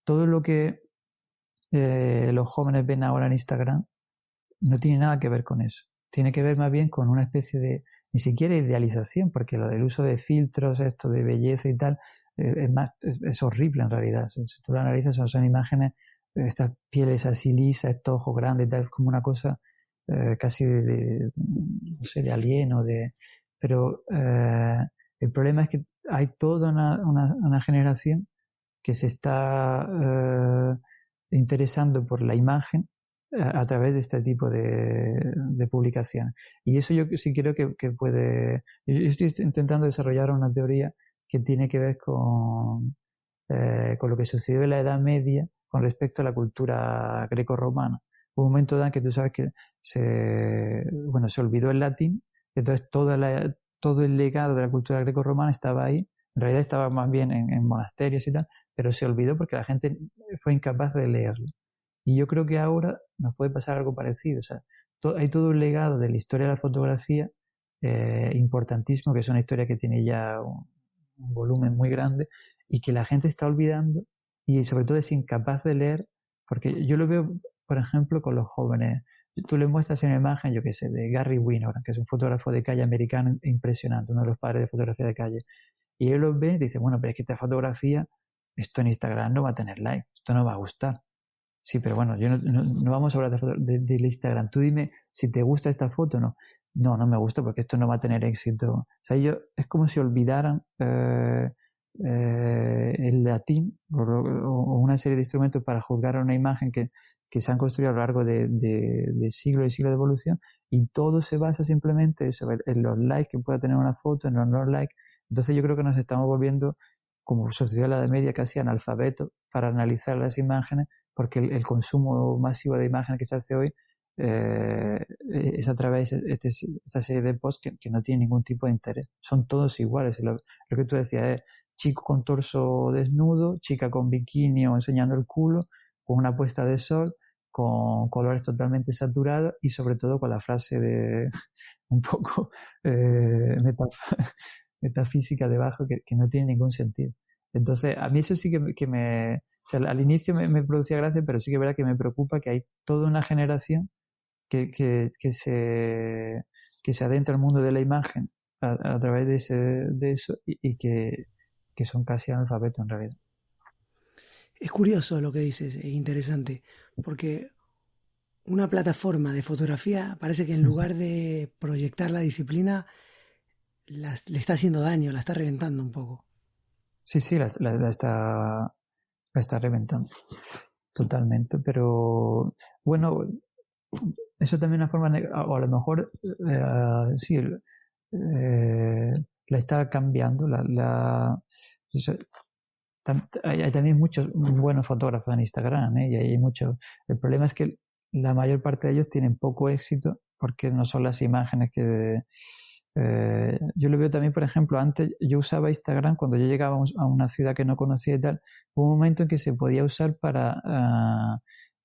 Todo lo que los jóvenes ven ahora en Instagram no tiene nada que ver con eso. Tiene que ver más bien con una especie de, ni siquiera idealización, porque lo del uso de filtros, esto de belleza y tal, es horrible en realidad. Si tú lo analizas, son imágenes, estas pieles así lisas, estos ojos grandes y tal, es como una cosa casi no sé, de alien pero el problema es que hay toda una generación que se está interesando por la imagen a través de este tipo de publicaciones. Y eso yo sí creo que puede. Yo estoy intentando desarrollar una teoría que tiene que ver con lo que sucedió en la Edad Media con respecto a la cultura greco-romana. Hubo un momento en que tú sabes que se olvidó el latín, entonces todo el legado de la cultura greco-romana estaba ahí. En realidad estaba más bien en monasterios y tal, pero se olvidó porque la gente fue incapaz de leerlo. Y yo creo que ahora nos puede pasar algo parecido. O sea, hay todo un legado de la historia de la fotografía importantísimo, que es una historia que tiene ya un volumen muy grande y que la gente está olvidando y sobre todo es incapaz de leer, porque yo lo veo, por ejemplo, con los jóvenes. Tú le muestras una imagen, yo qué sé, de Gary Winograd, que es un fotógrafo de calle americano impresionante, uno de los padres de fotografía de calle, y ellos lo ven y dicen, bueno, pero es que esta fotografía, esto en Instagram no va a tener like, esto no va a gustar. Sí, pero bueno, no vamos a hablar de Instagram. Tú dime si te gusta esta foto o no. No me gusta porque esto no va a tener éxito. O sea, es como si olvidaran el latín o una serie de instrumentos para juzgar una imagen que se han construido a lo largo de siglos y siglos de evolución, y todo se basa simplemente en los likes que pueda tener una foto, en los no likes. Entonces yo creo que nos estamos volviendo, como sociedad de la Edad Media, casi analfabetos para analizar las imágenes, porque el consumo masivo de imágenes que se hace hoy es a través de esta serie de posts que no tienen ningún tipo de interés. Son todos iguales. Lo que tú decías es chico con torso desnudo, chica con bikini o enseñando el culo, con una puesta de sol, con colores totalmente saturados y sobre todo con la frase de un poco metafísica debajo que no tiene ningún sentido. Entonces, a mí eso sí que me... O sea, al inicio me producía gracia, pero sí que es verdad que me preocupa que hay toda una generación que se adentra al mundo de la imagen a través de eso y que que son casi analfabetos en realidad. Es curioso lo que dices, es interesante, porque una plataforma de fotografía parece que en lugar de proyectar la disciplina, le está haciendo daño, la está reventando un poco. Sí, la está reventando totalmente, pero bueno, eso también es una forma, o a lo mejor sí, la está cambiando, hay también muchos muchos fotógrafos en Instagram, y hay muchos. El problema es que la mayor parte de ellos tienen poco éxito porque no son las imágenes que... yo lo veo también, por ejemplo, antes yo usaba Instagram cuando yo llegaba a una ciudad que no conocía y tal, hubo un momento en que se podía usar para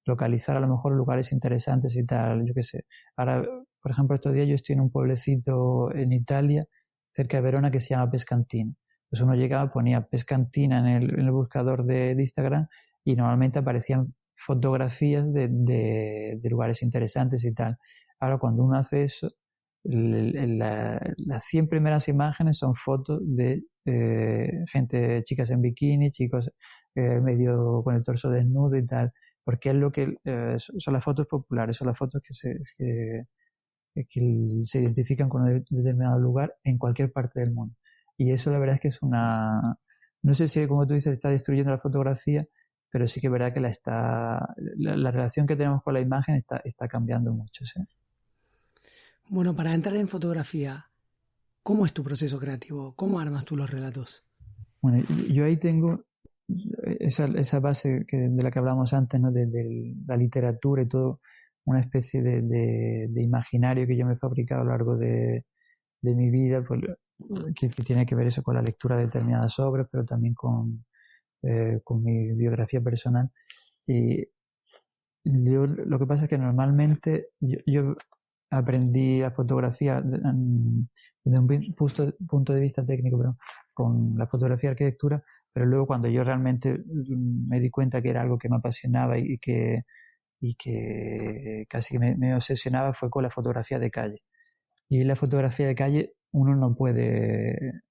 localizar a lo mejor lugares interesantes y tal, yo qué sé. Ahora, por ejemplo, estos días yo estoy en un pueblecito en Italia, cerca de Verona, que se llama Pescantina. Pues uno llegaba, ponía Pescantina en el buscador de Instagram y normalmente aparecían fotografías de lugares interesantes y tal. Ahora, cuando uno hace eso, las 100 primeras imágenes son fotos de gente, chicas en bikini, chicos medio con el torso desnudo y tal, porque es lo que son las fotos populares, son las fotos que se identifican con un determinado lugar en cualquier parte del mundo. Y eso la verdad es que es no sé si, como tú dices, está destruyendo la fotografía, pero sí que es verdad que la relación que tenemos con la imagen está cambiando mucho, ¿sí? Bueno, para entrar en fotografía, ¿cómo es tu proceso creativo? ¿Cómo armas tú los relatos? Bueno, yo ahí tengo esa base de la que hablamos antes, ¿no? De la literatura y todo, una especie de imaginario que yo me he fabricado a lo largo de mi vida, pues, que tiene que ver eso con la lectura de determinadas obras, pero también con mi biografía personal. Y lo que pasa es que normalmente yo aprendí la fotografía desde un punto de vista técnico, pero con la fotografía y arquitectura, pero luego cuando yo realmente me di cuenta que era algo que me apasionaba y que casi que me obsesionaba, fue con la fotografía de calle. Y la fotografía de calle uno puede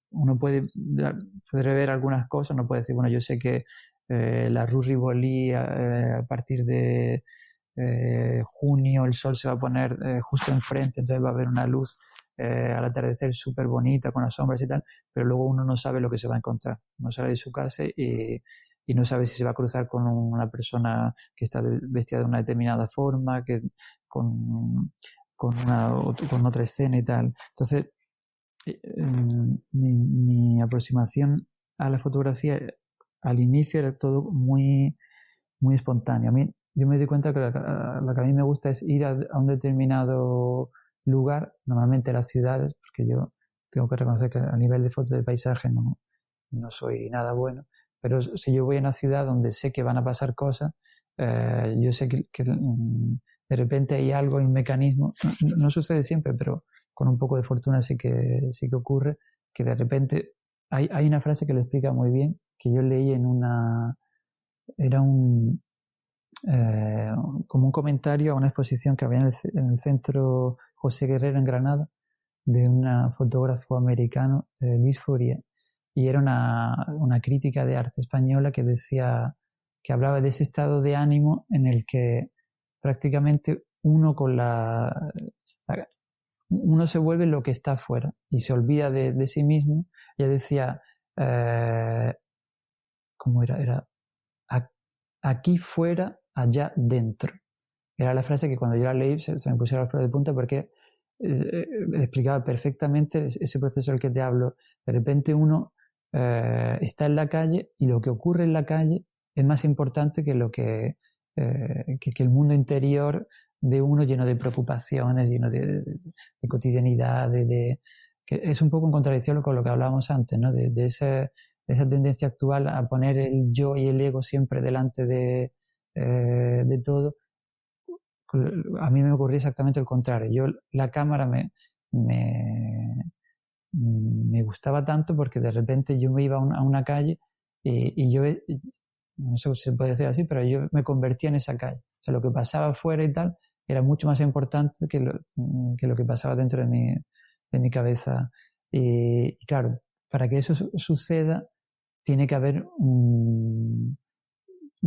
ver algunas cosas, no puede decir, bueno, yo sé que la Rue Rivoli a partir de junio el sol se va a poner justo enfrente, entonces va a haber una luz al atardecer súper bonita con las sombras y tal, pero luego uno no sabe lo que se va a encontrar, no sale de su casa y no sabe si se va a cruzar con una persona que está vestida de una determinada forma, con otra escena y tal. Entonces, mi aproximación a la fotografía al inicio era todo muy, muy espontáneo. Yo me di cuenta que lo que a mí me gusta es ir a un determinado lugar, normalmente las ciudades, porque yo tengo que reconocer que a nivel de fotos de paisaje no soy nada bueno, pero si yo voy a una ciudad donde sé que van a pasar cosas, yo sé que de repente hay algo, un mecanismo, no sucede siempre, pero con un poco de fortuna sí que ocurre, que de repente hay una frase que lo explica muy bien, que yo leí era como un comentario a una exposición que había en el Centro José Guerrero en Granada, de un fotógrafo americano, Luis Fourier, y era una crítica de arte española que decía, que hablaba de ese estado de ánimo en el que prácticamente uno se vuelve lo que está afuera y se olvida de sí mismo. Ella decía, ¿cómo era? Era aquí fuera, allá dentro. Era la frase que cuando yo la leí se me pusieron los pelos de punta, porque explicaba perfectamente ese proceso del que te hablo. De repente uno está en la calle y lo que ocurre en la calle es más importante que que el mundo interior de uno, lleno de preocupaciones, lleno de cotidianidad, que es un poco en contradicción con lo que hablábamos antes, ¿no? De esa tendencia actual a poner el yo y el ego siempre delante de todo. A mí me ocurría exactamente el contrario. La cámara me gustaba tanto porque de repente yo me iba a una calle y yo, no sé si se puede decir así, pero yo me convertía en esa calle. O sea, lo que pasaba afuera y tal era mucho más importante que lo que pasaba dentro de mi cabeza. Y claro, para que eso suceda, tiene que haber un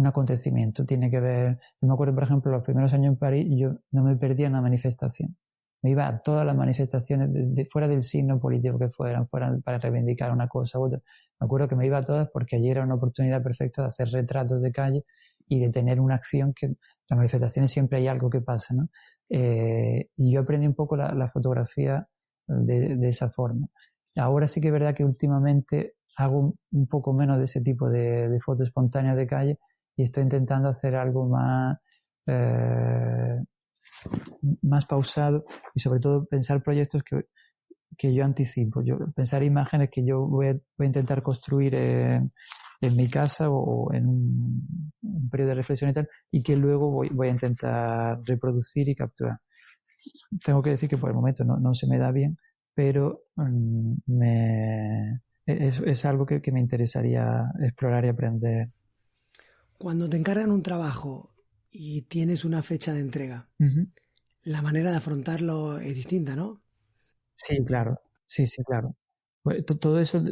acontecimiento, tiene que haber... Yo me acuerdo, por ejemplo, los primeros años en París, yo no me perdía una manifestación. Me iba a todas las manifestaciones, fuera del signo político que fueran para reivindicar una cosa u otra. Me acuerdo que me iba a todas porque allí era una oportunidad perfecta de hacer retratos de calle y de tener una acción que... Las manifestaciones siempre hay algo que pasa, ¿no? Y yo aprendí un poco la fotografía de esa forma. Ahora sí que es verdad que últimamente hago un poco menos de ese tipo de fotos espontáneas de calle y estoy intentando hacer algo más pausado y sobre todo pensar proyectos que yo anticipo, pensar imágenes que yo voy a intentar construir en mi casa o en un periodo de reflexión y tal, y que luego voy a intentar reproducir y capturar. Tengo que decir que por el momento no se me da bien, pero es algo que me interesaría explorar y aprender. Cuando te encargan un trabajo y tienes una fecha de entrega, la manera de afrontarlo es distinta, ¿no? Sí, claro. Sí, claro. Bueno, todo eso,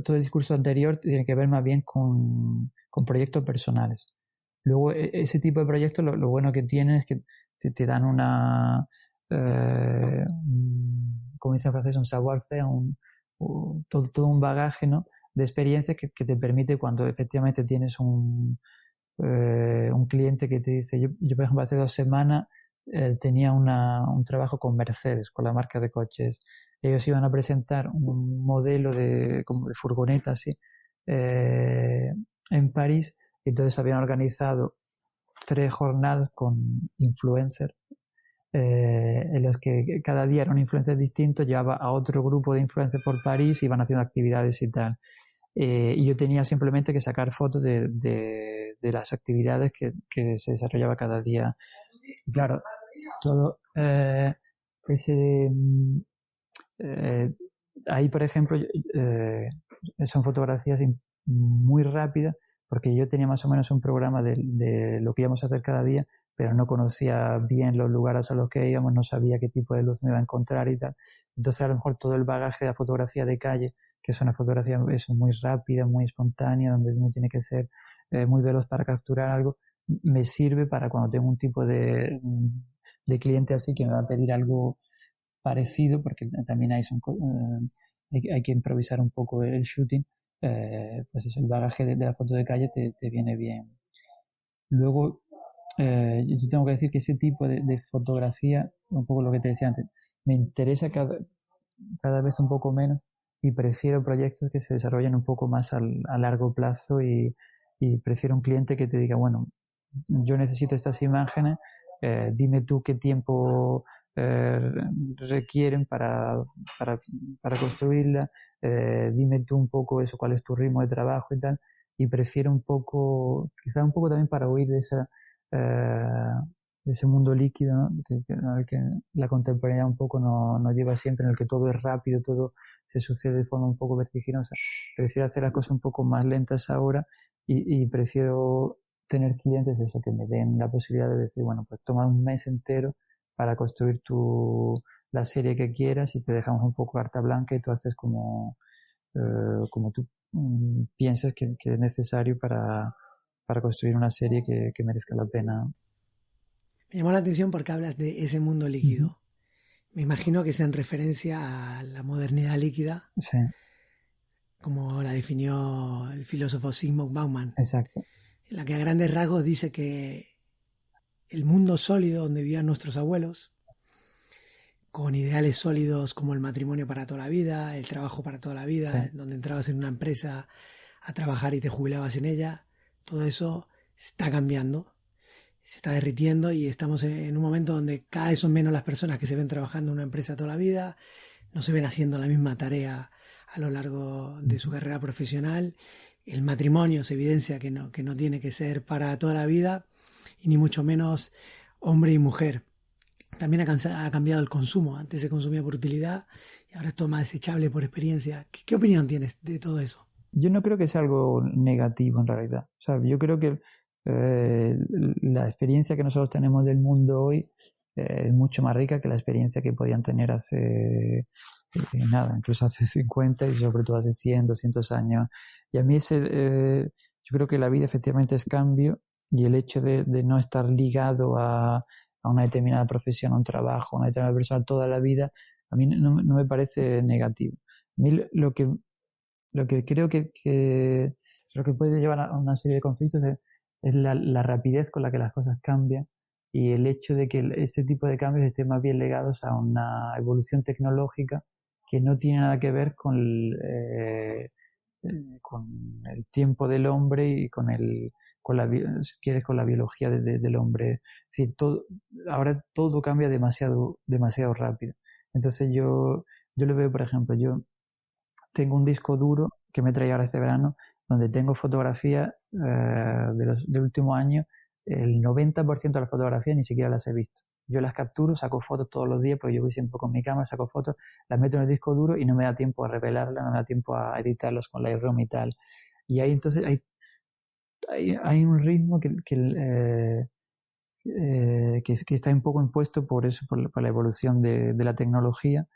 todo el discurso anterior tiene que ver más bien con proyectos personales. Luego, ese tipo de proyectos, lo bueno que tienen es que te dan como dice en francés, un savoir-faire, todo un bagaje, ¿no?, de experiencias que te permite cuando efectivamente tienes un cliente que te dice, yo por ejemplo hace 2 semanas tenía un trabajo con Mercedes, con la marca de coches. Ellos iban a presentar un modelo como de furgoneta así, en París, y entonces habían organizado 3 jornadas con influencers, en los que cada día era un influencer distinto, llevaba a otro grupo de influencers por París, iban haciendo actividades y tal. Y yo tenía simplemente que sacar fotos de las actividades que se desarrollaba cada día. Y claro, todo ese... ahí, por ejemplo, son fotografías muy rápidas, porque yo tenía más o menos un programa de lo que íbamos a hacer cada día, pero no conocía bien los lugares a los que íbamos, no sabía qué tipo de luz me iba a encontrar y tal. Entonces, a lo mejor todo el bagaje de la fotografía de calle, que es una fotografía muy rápida, muy espontánea, donde uno tiene que ser muy veloz para capturar algo, me sirve para cuando tengo un tipo de cliente así que me va a pedir algo parecido, porque también hay que improvisar un poco el shooting, pues eso, el bagaje de la foto de calle te viene bien. Luego, yo tengo que decir que ese tipo de fotografía, un poco lo que te decía antes, me interesa cada vez un poco menos y prefiero proyectos que se desarrollen un poco más a largo plazo y prefiero un cliente que te diga, bueno, yo necesito estas imágenes, dime tú qué tiempo requieren para construirla, dime tú un poco eso, cuál es tu ritmo de trabajo y tal, y prefiero un poco, quizás un poco también para huir de ese mundo líquido, ¿no?, al que la contemporaneidad un poco nos lleva siempre, en el que todo es rápido, todo se sucede de forma un poco vertiginosa. Prefiero hacer las cosas un poco más lentas ahora y prefiero tener clientes eso, que me den la posibilidad de decir, bueno, pues toma un mes entero para construir la serie que quieras y te dejamos un poco carta blanca y tú haces como tú piensas que es necesario para construir una serie que merezca la pena. Me llamó la atención porque hablas de ese mundo líquido. Me imagino que es en referencia a la modernidad líquida, Sí, como la definió el filósofo Zygmunt Bauman, exacto. en la que a grandes rasgos dice que el mundo sólido donde vivían nuestros abuelos, con ideales sólidos como el matrimonio para toda la vida, el trabajo para toda la vida, Sí. donde entrabas en una empresa a trabajar y te jubilabas en ella, todo eso está cambiando, se está derritiendo y estamos en un momento donde cada vez son menos las personas que se ven trabajando en una empresa toda la vida, no se ven haciendo la misma tarea a lo largo de su carrera profesional. El matrimonio se evidencia que no tiene que ser para toda la vida, y ni mucho menos hombre y mujer. También ha cambiado el consumo. Antes se consumía por utilidad y ahora es todo más desechable por experiencia. ¿Qué opinión tienes de todo eso? Yo no creo que sea algo negativo en realidad. O sea, yo creo que la experiencia que nosotros tenemos del mundo hoy es mucho más rica que la experiencia que podían tener hace nada, incluso hace 50 y sobre todo hace 100, 200 años. Y a mí yo creo que la vida efectivamente es cambio, y el hecho de no estar ligado a una determinada profesión, a un trabajo, a una determinada persona toda la vida, a mí no me parece negativo. A mí lo que creo que lo que puede llevar a una serie de conflictos es la rapidez con la que las cosas cambian, y el hecho de que ese tipo de cambios estén más bien ligados a una evolución tecnológica que no tiene nada que ver con el tiempo del hombre y si quieres, con la biología del hombre. Es decir, ahora todo cambia demasiado, demasiado rápido. Entonces yo lo veo, por ejemplo, yo tengo un disco duro que me traía ahora este verano, donde tengo fotografías del último año. El 90% de las fotografías ni siquiera las he visto. Yo las capturo, saco fotos todos los días, porque yo voy siempre con mi cámara, saco fotos, las meto en el disco duro y no me da tiempo a revelarlas, no me da tiempo a editarlos con Lightroom y tal. Y ahí entonces hay un ritmo que está un poco impuesto por eso, por la evolución de la tecnología,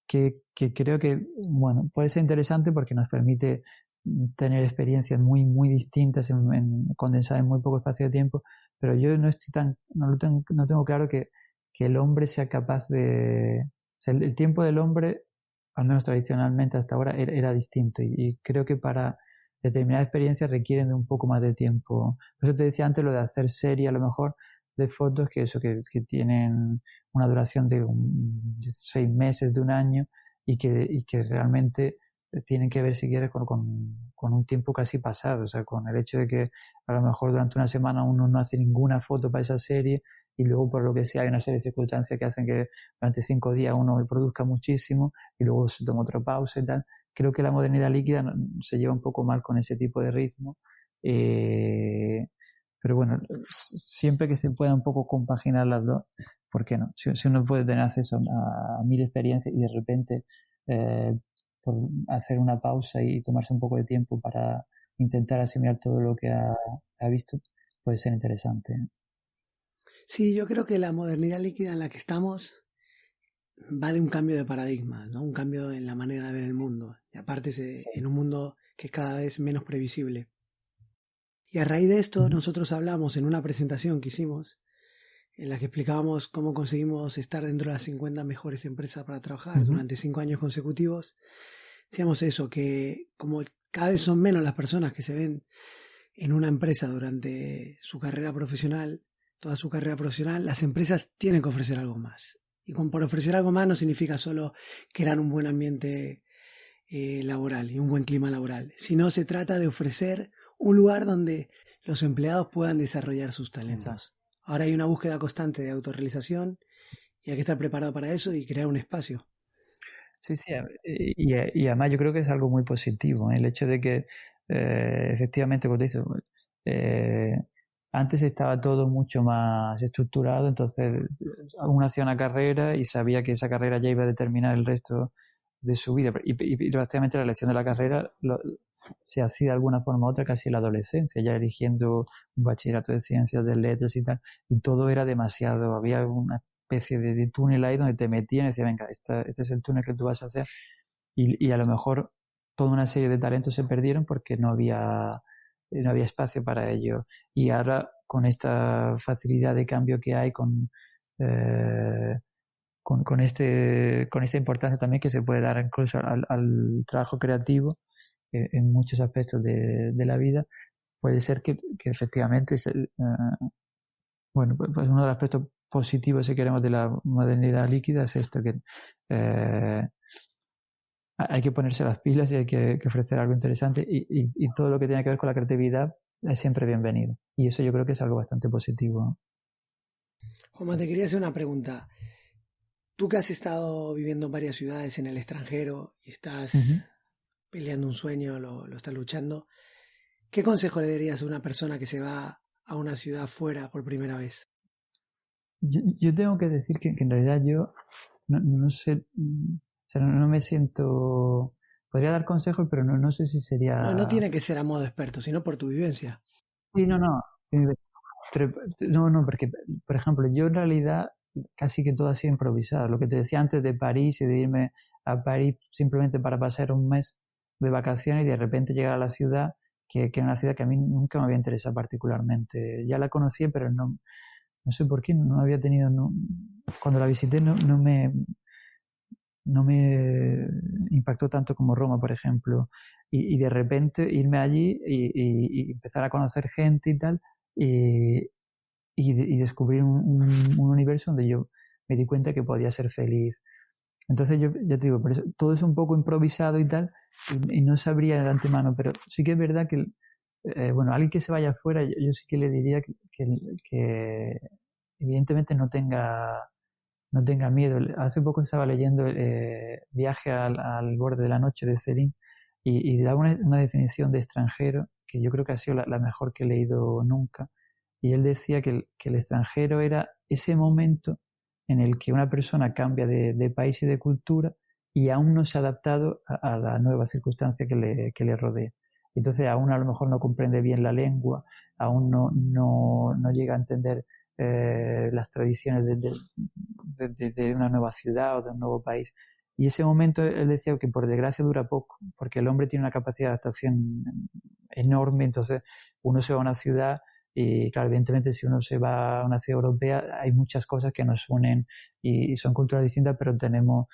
que creo que, bueno, puede ser interesante porque nos permite tener experiencias muy, muy distintas condensadas en muy poco espacio de tiempo, pero yo no tengo claro que el hombre sea capaz o sea, el tiempo del hombre, al menos tradicionalmente hasta ahora, era distinto, y creo que para determinadas experiencias requieren de un poco más de tiempo. Por eso te decía antes lo de hacer serie, a lo mejor, de fotos que tienen una duración de 6 meses, de un año, y que realmente tienen que ver, si quieres, con un tiempo casi pasado. O sea, con el hecho de que a lo mejor durante una semana uno no hace ninguna foto para esa serie, y luego, por lo que sea, hay una serie de circunstancias que hacen que durante 5 días uno produzca muchísimo y luego se toma otra pausa y tal. Creo que la modernidad líquida se lleva un poco mal con ese tipo de ritmo. Pero bueno, siempre que se pueda un poco compaginar las dos, ¿por qué no? Si uno puede tener acceso a 1000 experiencias y de repente por hacer una pausa y tomarse un poco de tiempo para intentar asimilar todo lo que ha visto, puede ser interesante. Sí, yo creo que la modernidad líquida en la que estamos va de un cambio de paradigma, ¿no? Un cambio en la manera de ver el mundo. Y aparte en un mundo que es cada vez menos previsible. Y a raíz de esto nosotros hablamos en una presentación que hicimos en la que explicábamos cómo conseguimos estar dentro de las 50 mejores empresas para trabajar durante 5 años consecutivos. Decíamos eso, que como cada vez son menos las personas que se ven en una empresa durante su carrera profesional, toda su carrera profesional, las empresas tienen que ofrecer algo más. Y por ofrecer algo más no significa solo crear un buen ambiente laboral y un buen clima laboral, sino se trata de ofrecer un lugar donde los empleados puedan desarrollar sus talentos. Exacto. Ahora hay una búsqueda constante de autorrealización y hay que estar preparado para eso y crear un espacio. Sí, y además yo creo que es algo muy positivo, el hecho de que efectivamente, como te dices, antes estaba todo mucho más estructurado, entonces uno hacía una carrera y sabía que esa carrera ya iba a determinar el resto de su vida, y prácticamente la elección de la carrera se hacía de alguna forma u otra casi en la adolescencia, ya eligiendo un bachillerato de ciencias, de letras y tal, y todo era demasiado, había una especie de túnel ahí donde te metían y decían, venga, este es el túnel que tú vas a hacer, y a lo mejor toda una serie de talentos se perdieron porque no había espacio para ello. Y ahora, con esta facilidad de cambio que hay, con esta importancia también que se puede dar incluso al trabajo creativo en muchos aspectos de la vida, puede ser que efectivamente bueno, pues uno de los aspectos positivos, si queremos, de la modernidad líquida es esto, que hay que ponerse las pilas y hay que ofrecer algo interesante, y todo lo que tiene que ver con la creatividad es siempre bienvenido, y eso yo creo que es algo bastante positivo. Juanma, te quería hacer una pregunta. Tú que has estado viviendo en varias ciudades en el extranjero y estás peleando un sueño, lo estás luchando, ¿qué consejo le darías a una persona que se va a una ciudad fuera por primera vez? Yo tengo que decir que en realidad yo no sé, o sea, no me siento... Podría dar consejos, pero no sé si sería... No tiene que ser a modo experto, sino por tu vivencia. Sí, no. Pero, no, porque, por ejemplo, yo en realidad casi que todo ha sido improvisado. Lo que te decía antes de París y de irme a París simplemente para pasar un mes de vacaciones y de repente llegar a la ciudad, que es una ciudad que a mí nunca me había interesado particularmente. Ya la conocía, pero no sé por qué, no había tenido... cuando la visité no me impactó tanto como Roma, por ejemplo. Y de repente irme allí y empezar a conocer gente y tal, y descubrir un universo donde yo me di cuenta que podía ser feliz. Entonces yo ya te digo, por eso, todo es un poco improvisado y tal, y no sabría de antemano, pero sí que es verdad que, bueno, alguien que se vaya afuera, yo sí que le diría que evidentemente no tenga miedo. Hace poco estaba leyendo Viaje al borde de la noche de Céline y da una definición de extranjero que yo creo que ha sido la mejor que he leído nunca. Y él decía que el extranjero era ese momento en el que una persona cambia de país y de cultura y aún no se ha adaptado a la nueva circunstancia que le rodea. Entonces aún a lo mejor no comprende bien la lengua, aún no llega a entender las tradiciones de una nueva ciudad o de un nuevo país. Y ese momento él decía que por desgracia dura poco, porque el hombre tiene una capacidad de adaptación enorme. Entonces uno se va a una ciudad y claro, evidentemente si uno se va a una ciudad europea hay muchas cosas que nos unen y son culturas distintas, pero tenemos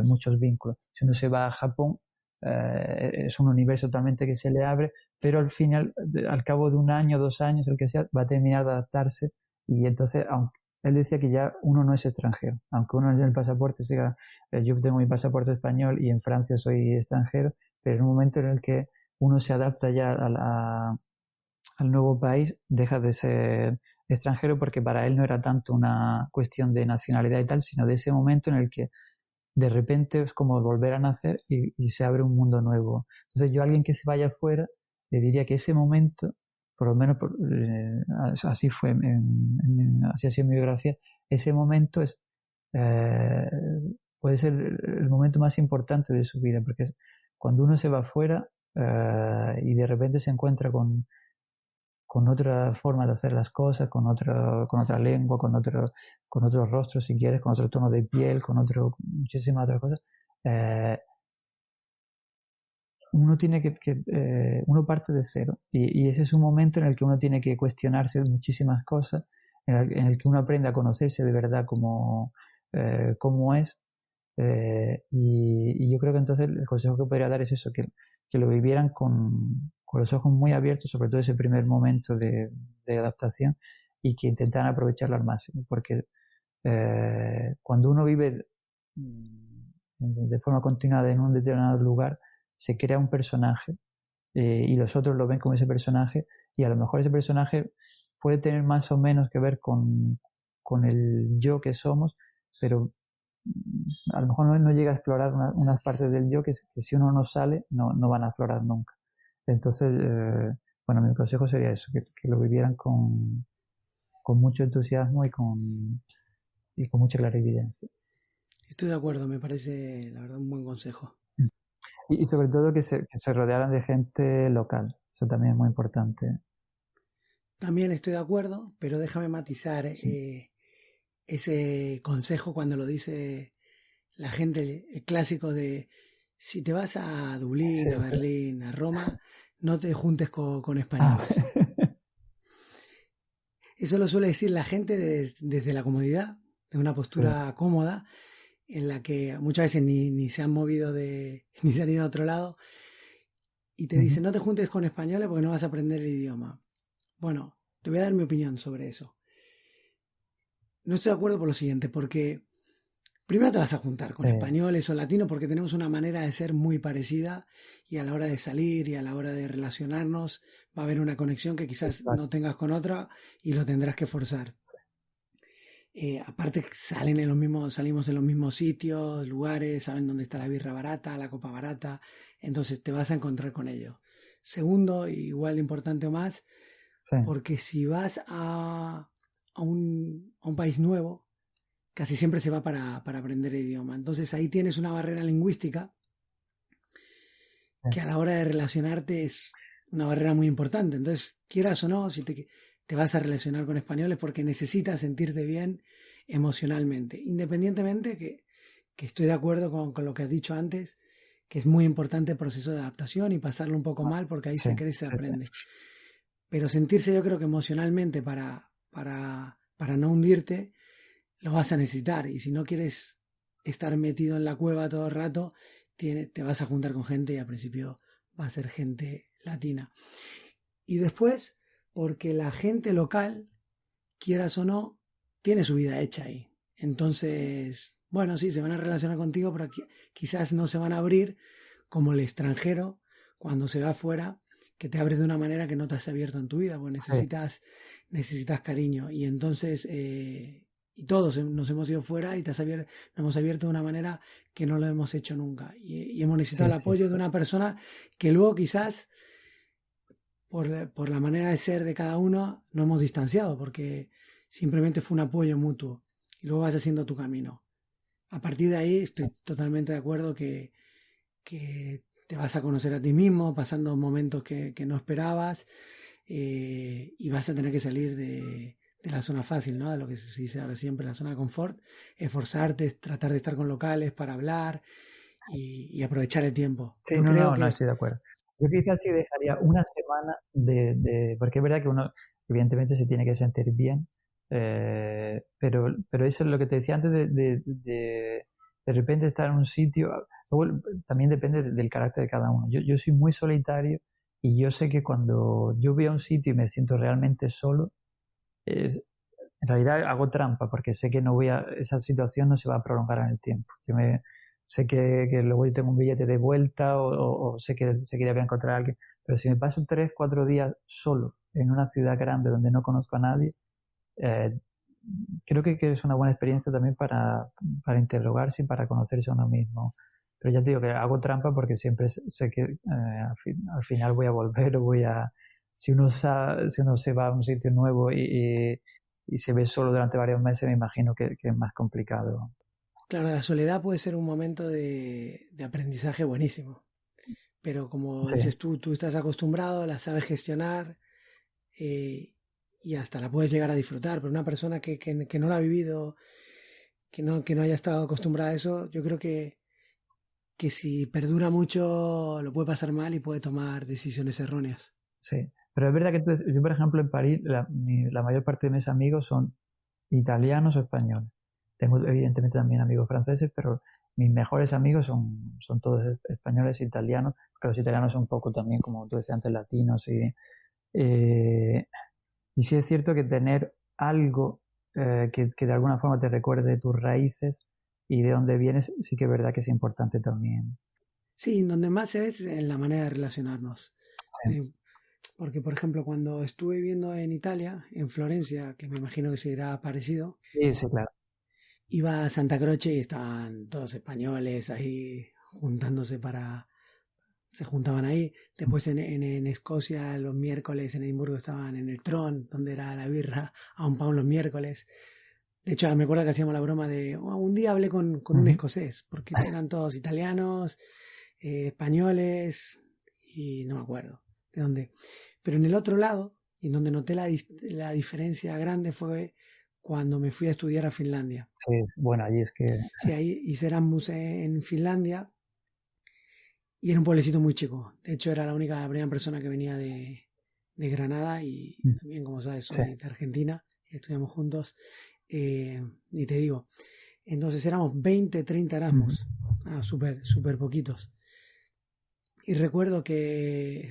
muchos vínculos. Si uno se va a Japón, es un universo totalmente que se le abre, pero al final, al cabo de un año, 2 años, el que sea, va a terminar de adaptarse. Y entonces, él decía que ya uno no es extranjero, aunque uno en el pasaporte siga, yo tengo mi pasaporte español y en Francia soy extranjero, pero en un momento en el que uno se adapta ya al nuevo país, deja de ser extranjero, porque para él no era tanto una cuestión de nacionalidad y tal, sino de ese momento en el que de repente es como volver a nacer y se abre un mundo nuevo. Entonces yo a alguien que se vaya afuera le diría que ese momento, por lo menos así fue, así ha sido mi biografía, ese momento puede ser el momento más importante de su vida, porque cuando uno se va afuera y de repente se encuentra con otra forma de hacer las cosas, con otra lengua, con otro rostro, si quieres, con otro tono de piel, muchísimas otras cosas. Uno tiene uno parte de cero y ese es un momento en el que uno tiene que cuestionarse muchísimas cosas, en el que uno aprende a conocerse de verdad como es. Y yo creo que entonces el consejo que podría dar es eso, que lo vivieran con los ojos muy abiertos, sobre todo ese primer momento de adaptación, y que intentaran aprovecharlo al máximo, porque cuando uno vive de forma continuada en un determinado lugar, se crea un personaje y los otros lo ven como ese personaje, y a lo mejor ese personaje puede tener más o menos que ver con el yo que somos, pero a lo mejor no llega a explorar unas partes del yo que si uno no sale no van a aflorar nunca. Entonces, bueno, mi consejo sería eso, que lo vivieran con mucho entusiasmo y con mucha clarividencia. Estoy de acuerdo, me parece la verdad un buen consejo. Y sobre todo que se rodearan de gente local, eso también es muy importante. También estoy de acuerdo, pero déjame matizar ese consejo cuando lo dice la gente, el clásico de si te vas a Dublín, sí, a Berlín, a Roma, no te juntes con españoles. Eso lo suele decir la gente desde la comodidad, de una postura cómoda, en la que muchas veces ni se han movido ni se han ido a otro lado, y te dicen no te juntes con españoles porque no vas a aprender el idioma. Bueno, te voy a dar mi opinión sobre eso. No estoy de acuerdo por lo siguiente, porque primero te vas a juntar con españoles o latinos porque tenemos una manera de ser muy parecida, y a la hora de salir y a la hora de relacionarnos va a haber una conexión que quizás no tengas con otra y lo tendrás que forzar. Aparte salimos en los mismos sitios, lugares, saben dónde está la birra barata, la copa barata, entonces te vas a encontrar con ellos. Segundo, igual de importante o más, porque si vas a un país nuevo, casi siempre se va para aprender el idioma. Entonces ahí tienes una barrera lingüística que a la hora de relacionarte es una barrera muy importante. Entonces, quieras o no, si te vas a relacionar con españoles porque necesitas sentirte bien emocionalmente. Independientemente que estoy de acuerdo con lo que has dicho antes, que es muy importante el proceso de adaptación y pasarlo un poco mal, porque ahí Sí, se crece, se sí, aprende. Pero sentirse, yo creo que emocionalmente para no hundirte, lo vas a necesitar. Y si no quieres estar metido en la cueva todo el rato, te vas a juntar con gente y al principio va a ser gente latina. Y después, porque la gente local, quieras o no, tiene su vida hecha ahí. Entonces, bueno, sí, se van a relacionar contigo, pero quizás no se van a abrir como el extranjero cuando se va afuera, que te abres de una manera que no te has abierto en tu vida, porque necesitas cariño. Y entonces, y todos nos hemos ido fuera y nos hemos abierto de una manera que no lo hemos hecho nunca. Y hemos necesitado el apoyo de una persona que luego quizás, por la manera de ser de cada uno, no hemos distanciado, porque simplemente fue un apoyo mutuo. Y luego vas haciendo tu camino. A partir de ahí estoy totalmente de acuerdo que te vas a conocer a ti mismo, pasando momentos que no esperabas, y vas a tener que salir de la zona fácil, ¿no? De lo que se dice ahora siempre, la zona de confort, esforzarte, tratar de estar con locales para hablar y aprovechar el tiempo. Sí, Yo no, creo no, que... no estoy de acuerdo. Yo quizás sí dejaría una semana porque es verdad que uno evidentemente se tiene que sentir bien, pero eso es lo que te decía antes de repente estar en un sitio. Luego también depende del carácter de cada uno. Yo soy muy solitario y yo sé que cuando yo voy a un sitio y me siento realmente solo, en realidad hago trampa porque sé que esa situación no se va a prolongar en el tiempo. Sé que luego yo tengo un billete de vuelta o sé que enseguida voy a encontrar a alguien, pero si me paso 3, 4 días solo en una ciudad grande donde no conozco a nadie, creo que es una buena experiencia también para interrogarse y para conocerse a uno mismo. Pero ya te digo que hago trampa porque siempre sé que al final voy a volver si uno se va a un sitio nuevo y se ve solo durante varios meses, me imagino que es más complicado. Claro, la soledad puede ser un momento de aprendizaje buenísimo, pero como Sí, dices tú estás acostumbrado, la sabes gestionar, y hasta la puedes llegar a disfrutar, pero una persona que no la ha vivido, que no haya estado acostumbrada a eso, yo creo que si perdura mucho lo puede pasar mal y puede tomar decisiones erróneas. sí. Pero es verdad que yo, por ejemplo, en París, la mayor parte de mis amigos son italianos o españoles. Tengo evidentemente también amigos franceses, pero mis mejores amigos son todos españoles e italianos, porque los italianos son un poco también, como tú decías antes, latinos. Y sí es cierto que tener algo que de alguna forma te recuerde tus raíces y de dónde vienes, sí que es verdad que es importante también. Sí, donde más se ve es en la manera de relacionarnos. Sí, Porque, por ejemplo, cuando estuve viviendo en Italia, en Florencia, que me imagino que será parecido, sí, sí, claro. iba a Santa Croce y estaban todos españoles ahí juntándose se juntaban ahí. Después en Escocia los miércoles, en Edimburgo estaban en el Tron, donde era la birra a un pound los miércoles. De hecho, me acuerdo que hacíamos la broma de, un día hablé con un escocés, porque eran todos italianos, españoles, y no me acuerdo de dónde. Pero en el otro lado, y en donde noté la diferencia grande, fue cuando me fui a estudiar a Finlandia. Sí, bueno, allí es que... Sí, ahí hice Erasmus en Finlandia, y era un pueblecito muy chico. De hecho, era la primera persona que venía de Granada, y también, como sabes, soy de Argentina, estudiamos juntos. Y te digo, entonces éramos 20, 30 Erasmus, súper poquitos. Y recuerdo que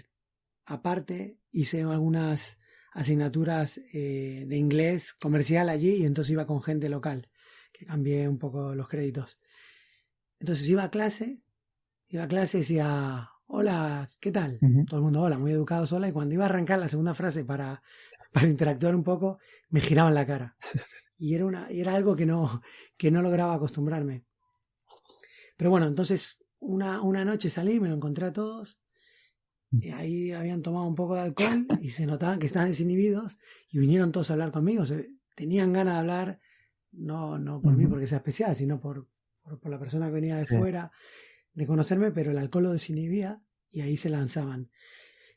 aparte hice algunas asignaturas de inglés comercial allí, y entonces iba con gente local, que cambié un poco los créditos. Entonces iba a clase y decía, hola, ¿qué tal? Todo el mundo, hola, muy educados, hola. Y cuando iba a arrancar la segunda frase para interactuar un poco, me giraban la cara. Y era algo que no lograba acostumbrarme. Pero bueno, entonces una noche salí, me lo encontré a todos, y ahí habían tomado un poco de alcohol y se notaban que estaban desinhibidos, y vinieron todos a hablar conmigo. Tenían ganas de hablar, no por mí porque sea especial, sino por la persona que venía de fuera, de conocerme, pero el alcohol lo desinhibía y ahí se lanzaban.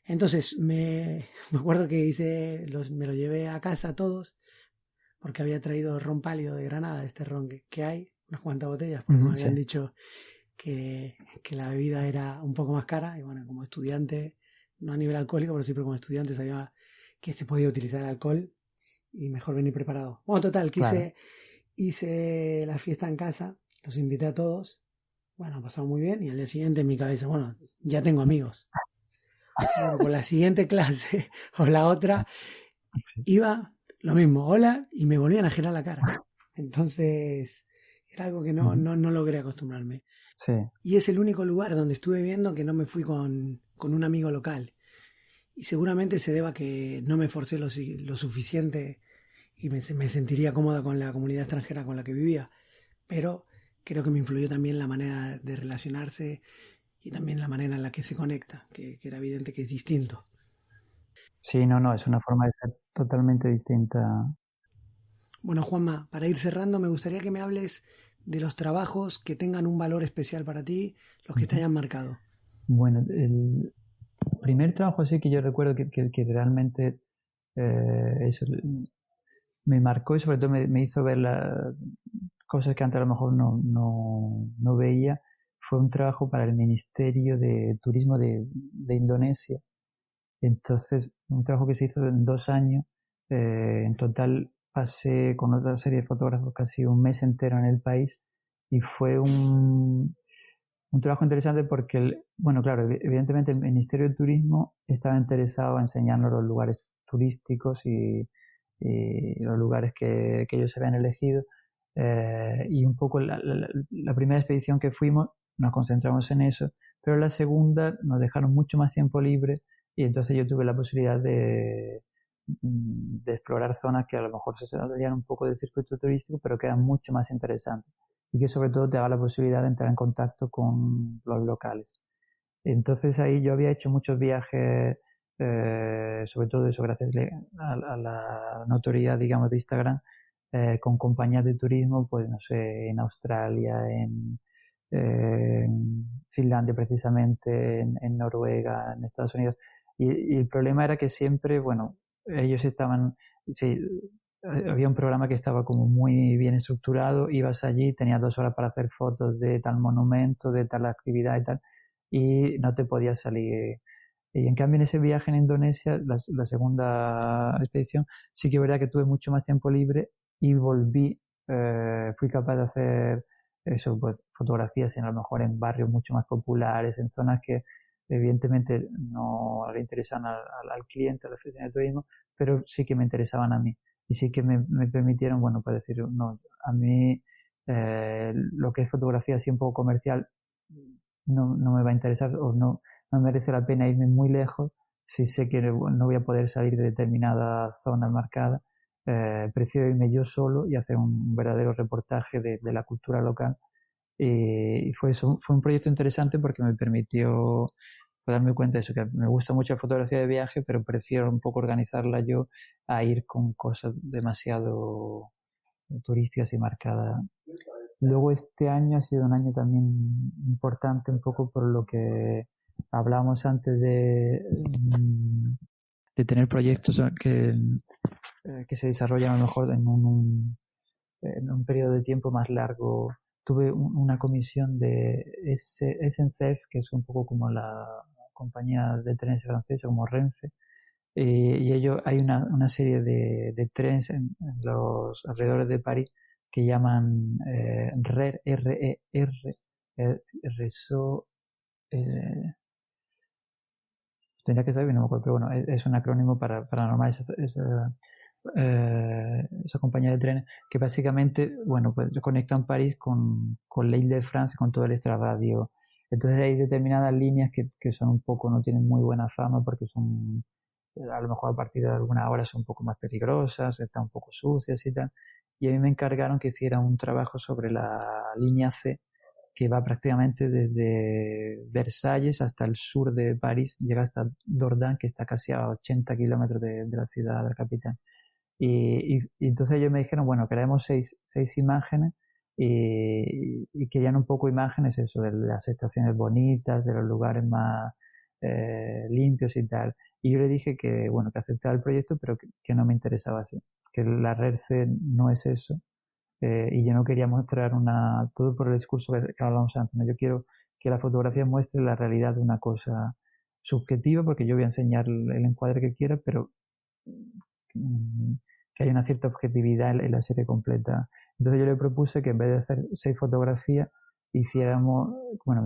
Entonces me acuerdo que me lo llevé a casa a todos, porque había traído ron pálido de Granada, este ron que hay, unas cuantas botellas, porque me habían dicho que la bebida era un poco más cara, y bueno, como estudiante, no a nivel alcohólico, pero siempre como estudiante sabía que se podía utilizar el alcohol y mejor venir preparado. Bueno, total, que hice la fiesta en casa, los invité a todos, bueno, pasamos muy bien, y al día siguiente en mi cabeza, bueno, ya tengo amigos. Bueno, por la siguiente clase o la otra, iba lo mismo, hola, y me volvían a girar la cara. Entonces, era algo que no logré acostumbrarme. Sí. Y es el único lugar donde estuve viendo que no me fui con un amigo local. Y seguramente se deba a que no me esforcé lo suficiente y me sentiría cómoda con la comunidad extranjera con la que vivía. Pero creo que me influyó también la manera de relacionarse y también la manera en la que se conecta, que era evidente que es distinto. Sí, no, es una forma de ser totalmente distinta. Bueno, Juanma, para ir cerrando, me gustaría que me hables de los trabajos que tengan un valor especial para ti, los que te hayan marcado. Bueno, el primer trabajo sí que yo recuerdo que realmente eso me marcó y sobre todo me hizo ver las cosas que antes a lo mejor no veía. Fue un trabajo para el Ministerio de Turismo de Indonesia. Entonces, un trabajo que se hizo en 2 años. En total pasé con otra serie de fotógrafos casi un mes entero en el país y fue un trabajo interesante porque, bueno, claro, evidentemente el Ministerio de Turismo estaba interesado en enseñarnos los lugares turísticos y los lugares que ellos habían elegido. Y un poco la primera expedición que fuimos nos concentramos en eso, pero la segunda nos dejaron mucho más tiempo libre y entonces yo tuve la posibilidad de explorar zonas que a lo mejor se salían un poco del circuito turístico, pero que eran mucho más interesantes y que sobre todo te daba la posibilidad de entrar en contacto con los locales. Entonces ahí yo había hecho muchos viajes, sobre todo eso gracias a la notoriedad, digamos, de Instagram, con compañías de turismo, pues no sé, en Australia, en Finlandia precisamente, en Noruega, en Estados Unidos. Y el problema era que siempre, bueno, ellos estaban, sí, había un programa que estaba como muy bien estructurado, ibas allí, tenías 2 horas para hacer fotos de tal monumento, de tal actividad y tal, y no te podías salir. Y en cambio en ese viaje en Indonesia, la segunda expedición, sí que es verdad que tuve mucho más tiempo libre y volví, fui capaz de hacer eso, pues, fotografías a lo mejor en barrios mucho más populares, en zonas que evidentemente no le interesaban al cliente, a la oficina de turismo, pero sí que me interesaban a mí y sí que me permitieron, bueno, pues decir, no, a mí lo que es fotografía así un poco comercial no me va a interesar o no merece la pena irme muy lejos si sé que no voy a poder salir de determinada zona marcada. Prefiero irme yo solo y hacer un verdadero reportaje de la cultura local. Y fue un proyecto interesante porque me permitió darme cuenta de eso, que me gusta mucho la fotografía de viaje, pero prefiero un poco organizarla yo a ir con cosas demasiado turísticas y marcadas. Luego este año ha sido un año también importante un poco por lo que hablábamos antes de tener proyectos que se desarrollan a lo mejor en un periodo de tiempo más largo. Tuve una comisión de SNCF, que es un poco como la compañía de trenes francesa, como Renfe, y ellos hay una serie de trenes en los alrededores de París que llaman RER, R-E-R, Réseau, tendría que saber, no me acuerdo, pero bueno, es un acrónimo para normar esa compañía de trenes que básicamente, bueno, pues conectan París con la Île-de-France, con todo el extrarradio. Entonces hay determinadas líneas que son un poco, no tienen muy buena fama porque son, a lo mejor a partir de algunas horas son un poco más peligrosas, están un poco sucias y tal. Y a mí me encargaron que hiciera un trabajo sobre la línea C, que va prácticamente desde Versalles hasta el sur de París, llega hasta Dordogne, que está casi a 80 kilómetros de la ciudad, de la capital. Y entonces ellos me dijeron, bueno, queremos 6 imágenes y querían un poco imágenes eso, de las estaciones bonitas, de los lugares más limpios y tal. Y yo le dije que, bueno, que aceptaba el proyecto, pero que no me interesaba así, que la RERCE no es eso, y yo no quería mostrar todo por el discurso que hablábamos antes, ¿no? Yo quiero que la fotografía muestre la realidad de una cosa subjetiva, porque yo voy a enseñar el encuadre que quiera, pero que haya una cierta objetividad en la serie completa. Entonces yo le propuse que en vez de hacer 6 fotografías, me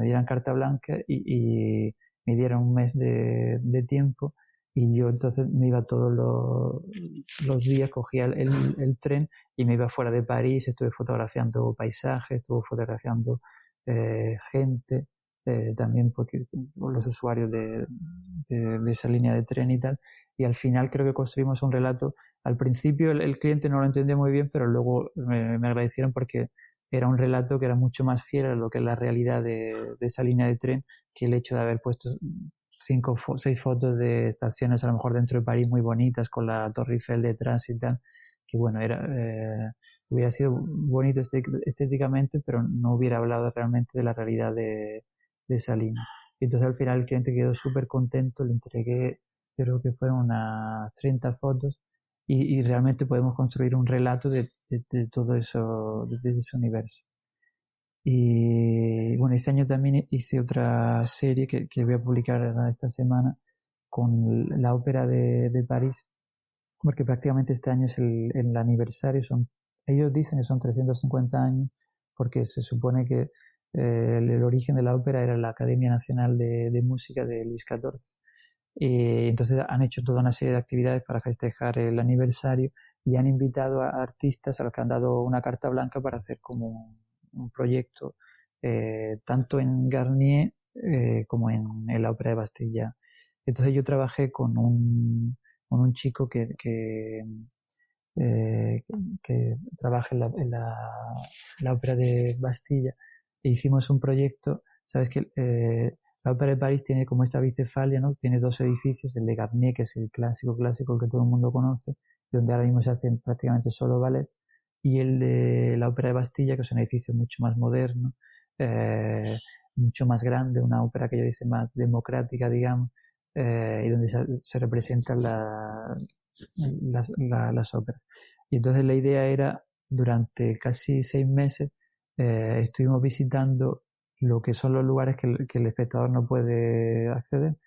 dieran carta blanca y me dieran un mes de tiempo, y yo entonces me iba todos los días, cogía el tren y me iba fuera de París, estuve fotografiando paisajes, estuve fotografiando gente, también porque los usuarios de esa línea de tren y tal, y al final creo que construimos un relato. Al principio el cliente no lo entendía muy bien, pero luego me agradecieron porque era un relato que era mucho más fiel a lo que es la realidad de esa línea de tren, que el hecho de haber puesto 6 fotos de estaciones a lo mejor dentro de París muy bonitas, con la Torre Eiffel detrás y tal, que bueno, hubiera sido bonito estéticamente, pero no hubiera hablado realmente de la realidad de esa línea. Y entonces al final el cliente quedó súper contento, le entregué, creo que fueron unas 30 fotos, y realmente podemos construir un relato de todo eso, de ese universo. Y bueno, este año también hice otra serie que voy a publicar esta semana con la Ópera de París, porque prácticamente este año es el aniversario. Ellos dicen que son 350 años, porque se supone que el origen de la ópera era la Academia Nacional de Música de Luis XIV. Entonces han hecho toda una serie de actividades para festejar el aniversario, y han invitado a artistas a los que han dado una carta blanca para hacer como un proyecto, tanto en Garnier como en la Ópera de Bastilla. Entonces yo trabajé con un chico que trabaja en la Ópera de Bastilla, e hicimos un proyecto. Sabes que la Ópera de París tiene como esta bicefalia, ¿no? Tiene 2 edificios, el de Garnier, que es el clásico que todo el mundo conoce, donde ahora mismo se hace prácticamente solo ballet, y el de la Ópera de Bastilla, que es un edificio mucho más moderno, mucho más grande, una ópera que yo dice más democrática, digamos, y donde se representan las óperas. Y entonces la idea era, durante casi 6 meses, estuvimos visitando lo que son los lugares que el espectador no puede acceder,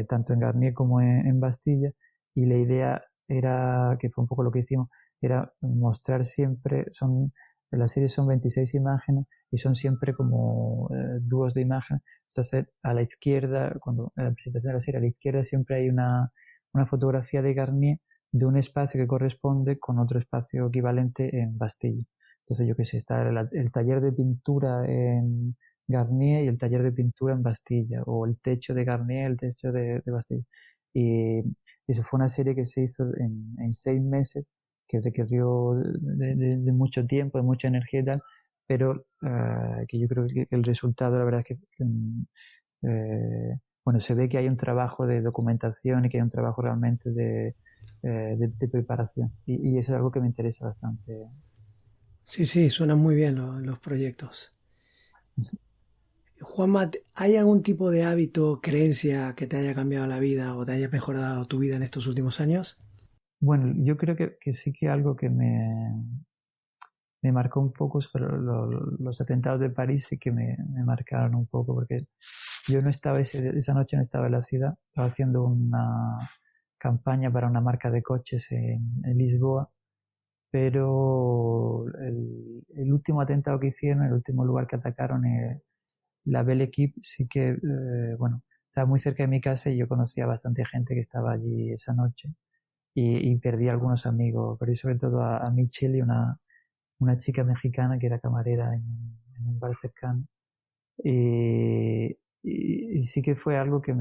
tanto en Garnier como en Bastilla, y la idea era, que fue un poco lo que hicimos, era mostrar siempre, en la serie son 26 imágenes, y son siempre como dúos de imágenes. Entonces a la izquierda, cuando en la presentación de la serie, a la izquierda siempre hay una fotografía de Garnier, de un espacio que corresponde con otro espacio equivalente en Bastilla. Entonces, yo qué sé, está el taller de pintura en Garnier y el taller de pintura en Bastilla, o el techo de Garnier, el techo de Bastilla. Y eso fue una serie que se hizo en 6 meses, que requirió de mucho tiempo, de mucha energía y tal, pero que yo creo que el resultado, la verdad es que bueno, se ve que hay un trabajo de documentación y que hay un trabajo realmente de preparación, y eso es algo que me interesa bastante. Sí, sí, suenan muy bien los proyectos. Juanma, ¿hay algún tipo de hábito, creencia que te haya cambiado la vida o te haya mejorado tu vida en estos últimos años? Bueno, yo creo que sí que algo que me marcó un poco sobre los atentados de París, sí que me marcaron un poco, porque yo no estaba esa noche, no estaba en la ciudad, estaba haciendo una campaña para una marca de coches en Lisboa, pero el último atentado que hicieron, el último lugar que atacaron, la Belle Équipe, sí que, bueno, estaba muy cerca de mi casa, y yo conocía a bastante gente que estaba allí esa noche, y perdí a algunos amigos, perdí sobre todo a Michelle, una chica mexicana que era camarera en un bar cercano, y sí que fue algo que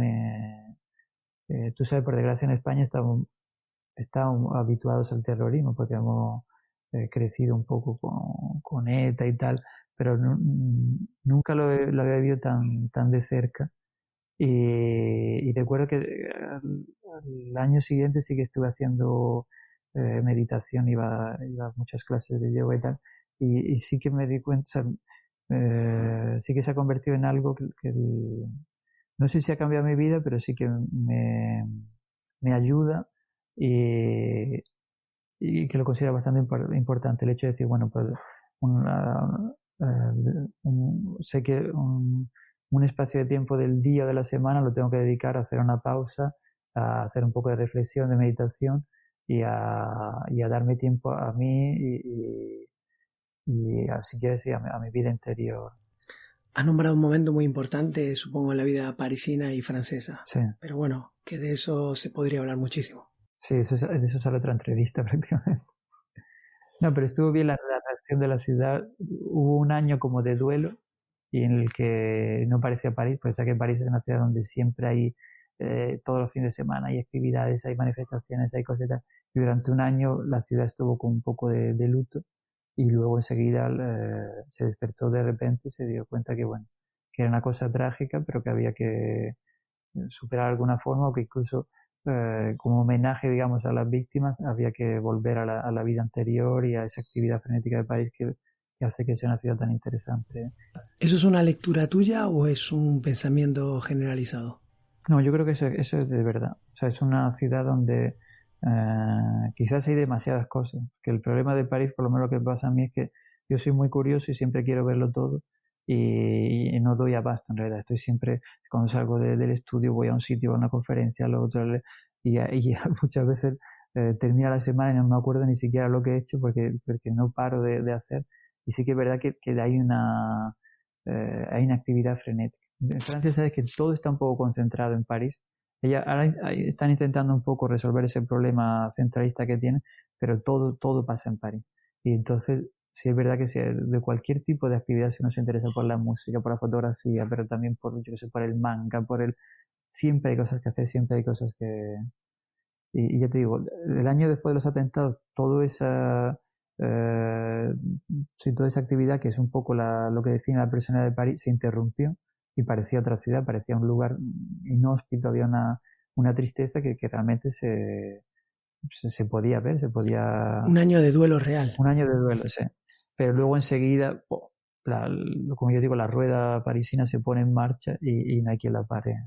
tú sabes, por desgracia en España estamos habituados al terrorismo, porque hemos crecido un poco con ETA y tal, pero nunca lo había vivido tan de cerca. Y recuerdo que al año siguiente sí que estuve haciendo meditación, iba a muchas clases de yoga y tal, y sí que me di cuenta, o sea, sí que se ha convertido en algo no sé si ha cambiado mi vida, pero sí que me ayuda, y y que lo considero bastante importante, el hecho de decir, bueno, pues sé que un espacio de tiempo del día o de la semana lo tengo que dedicar a hacer una pausa, a hacer un poco de reflexión, de meditación y a darme tiempo a mí y si quieres, sí, a mi vida interior. Has nombrado un momento muy importante, supongo, en la vida parisina y francesa. Sí. Pero bueno, que de eso se podría hablar muchísimo. Sí, de eso sale otra entrevista prácticamente. No, pero estuvo bien la reacción de la ciudad. Hubo un año como de duelo y en el que no parecía París, parecía que París es una ciudad donde siempre hay, todos los fines de semana hay actividades, hay manifestaciones, hay cosas y tal. Y durante un año la ciudad estuvo con un poco de luto y luego enseguida se despertó de repente y se dio cuenta que, bueno, que era una cosa trágica, pero que había que superar de alguna forma o que incluso como homenaje, digamos, a las víctimas, había que volver a la vida anterior y a esa actividad frenética de París que hace que sea una ciudad tan interesante. ¿Eso es una lectura tuya o es un pensamiento generalizado? No, yo creo que eso es de verdad. O sea, es una ciudad donde quizás hay demasiadas cosas. Que el problema de París, por lo menos lo que pasa a mí, es que yo soy muy curioso y siempre quiero verlo todo y no doy abasto en realidad. Estoy siempre, cuando salgo del estudio, voy a un sitio, a una conferencia, a lo otro, y muchas veces termina la semana y no me acuerdo ni siquiera lo que he hecho porque no paro de hacer. Y sí que es verdad que hay una actividad frenética. En Francia sabes que todo está un poco concentrado en París. Ahora están intentando un poco resolver ese problema centralista que tienen, pero todo pasa en París. Y entonces, sí es verdad que de cualquier tipo de actividad, si uno se interesa por la música, por la fotografía, pero también por el manga, siempre hay cosas que hacer, siempre hay cosas que... Y ya te digo, el año después de los atentados, toda esa actividad, que es un poco lo que define la personalidad de París, se interrumpió y parecía otra ciudad, parecía un lugar inhóspito, había una tristeza que realmente se podía ver, Un año de duelo real. Un año de duelo, sí. Pero luego enseguida, como yo digo, la rueda parisina se pone en marcha y no hay quien la pare.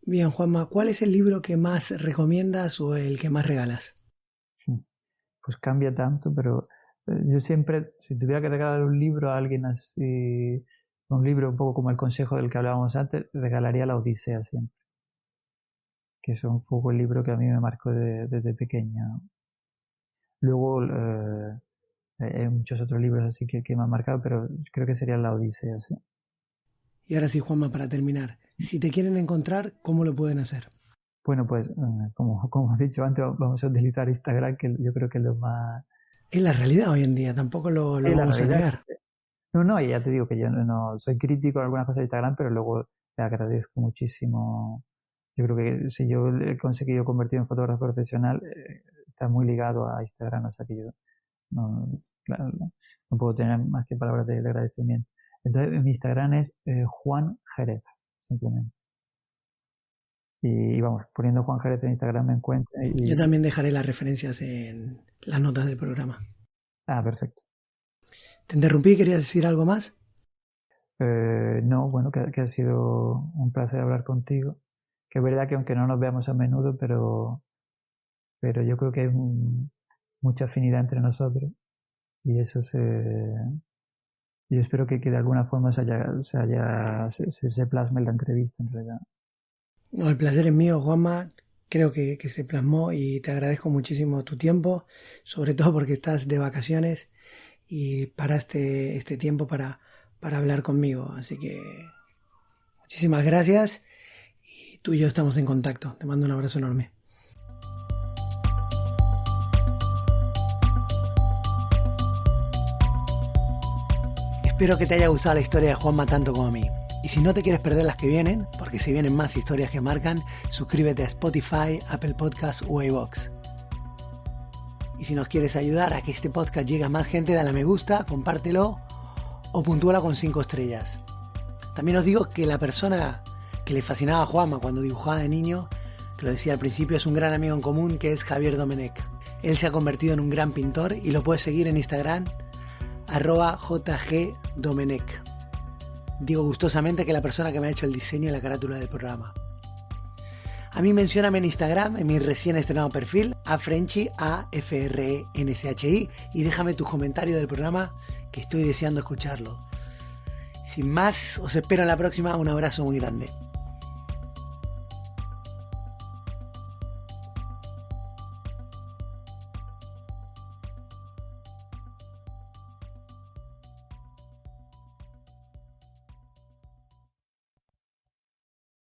Bien, Juanma, ¿cuál es el libro que más recomiendas o el que más regalas? Pues cambia tanto, pero yo siempre, si tuviera que regalar un libro a alguien así, un libro un poco como el consejo del que hablábamos antes, regalaría La Odisea siempre. Que es un poco el libro que a mí me marcó desde pequeño. Luego hay muchos otros libros así que me han marcado, pero creo que sería La Odisea, sí. Y ahora sí, Juanma, para terminar, si te quieren encontrar, ¿cómo lo pueden hacer? Bueno, pues como has dicho antes, vamos a utilizar Instagram, que yo creo que es lo más... Es la realidad hoy en día, tampoco lo vamos a negar. No, y ya te digo que yo no soy crítico en algunas cosas de Instagram, pero luego le agradezco muchísimo. Yo creo que si yo he conseguido convertir en fotógrafo profesional, está muy ligado a Instagram, o sea que yo no puedo tener más que palabras de agradecimiento. Entonces mi Instagram es Juan Jerez, simplemente. Y vamos, poniendo Juan Jerez en Instagram me encuentro. Yo también dejaré las referencias en las notas del programa. Ah, perfecto. ¿Te interrumpí? ¿Querías decir algo más? No, bueno, que ha sido un placer hablar contigo. Que es verdad que aunque no nos veamos a menudo, pero yo creo que hay mucha afinidad entre nosotros. Y eso yo espero que de alguna forma se plasme en la entrevista, en realidad. No, el placer es mío, Juanma. Creo que se plasmó y te agradezco muchísimo tu tiempo, sobre todo porque estás de vacaciones y paraste este tiempo para hablar conmigo. Así que muchísimas gracias y tú y yo estamos en contacto. Te mando un abrazo enorme. Espero que te haya gustado la historia de Juanma tanto como a mí. Y si no te quieres perder las que vienen, porque se vienen más historias que marcan, suscríbete a Spotify, Apple Podcasts o iVoox. Y si nos quieres ayudar a que este podcast llegue a más gente, dale a me gusta, compártelo o puntúala con 5 estrellas. También os digo que la persona que le fascinaba a Juanma cuando dibujaba de niño, que lo decía al principio, es un gran amigo en común que es Javier Domenech. Él se ha convertido en un gran pintor y lo puedes seguir en Instagram @jgdomenech. Digo gustosamente que es la persona que me ha hecho el diseño y la carátula del programa. A mí mencióname en Instagram, en mi recién estrenado perfil, a Frenchy, a FRENCHI, y déjame tus comentarios del programa, que estoy deseando escucharlo. Sin más, os espero en la próxima. Un abrazo muy grande.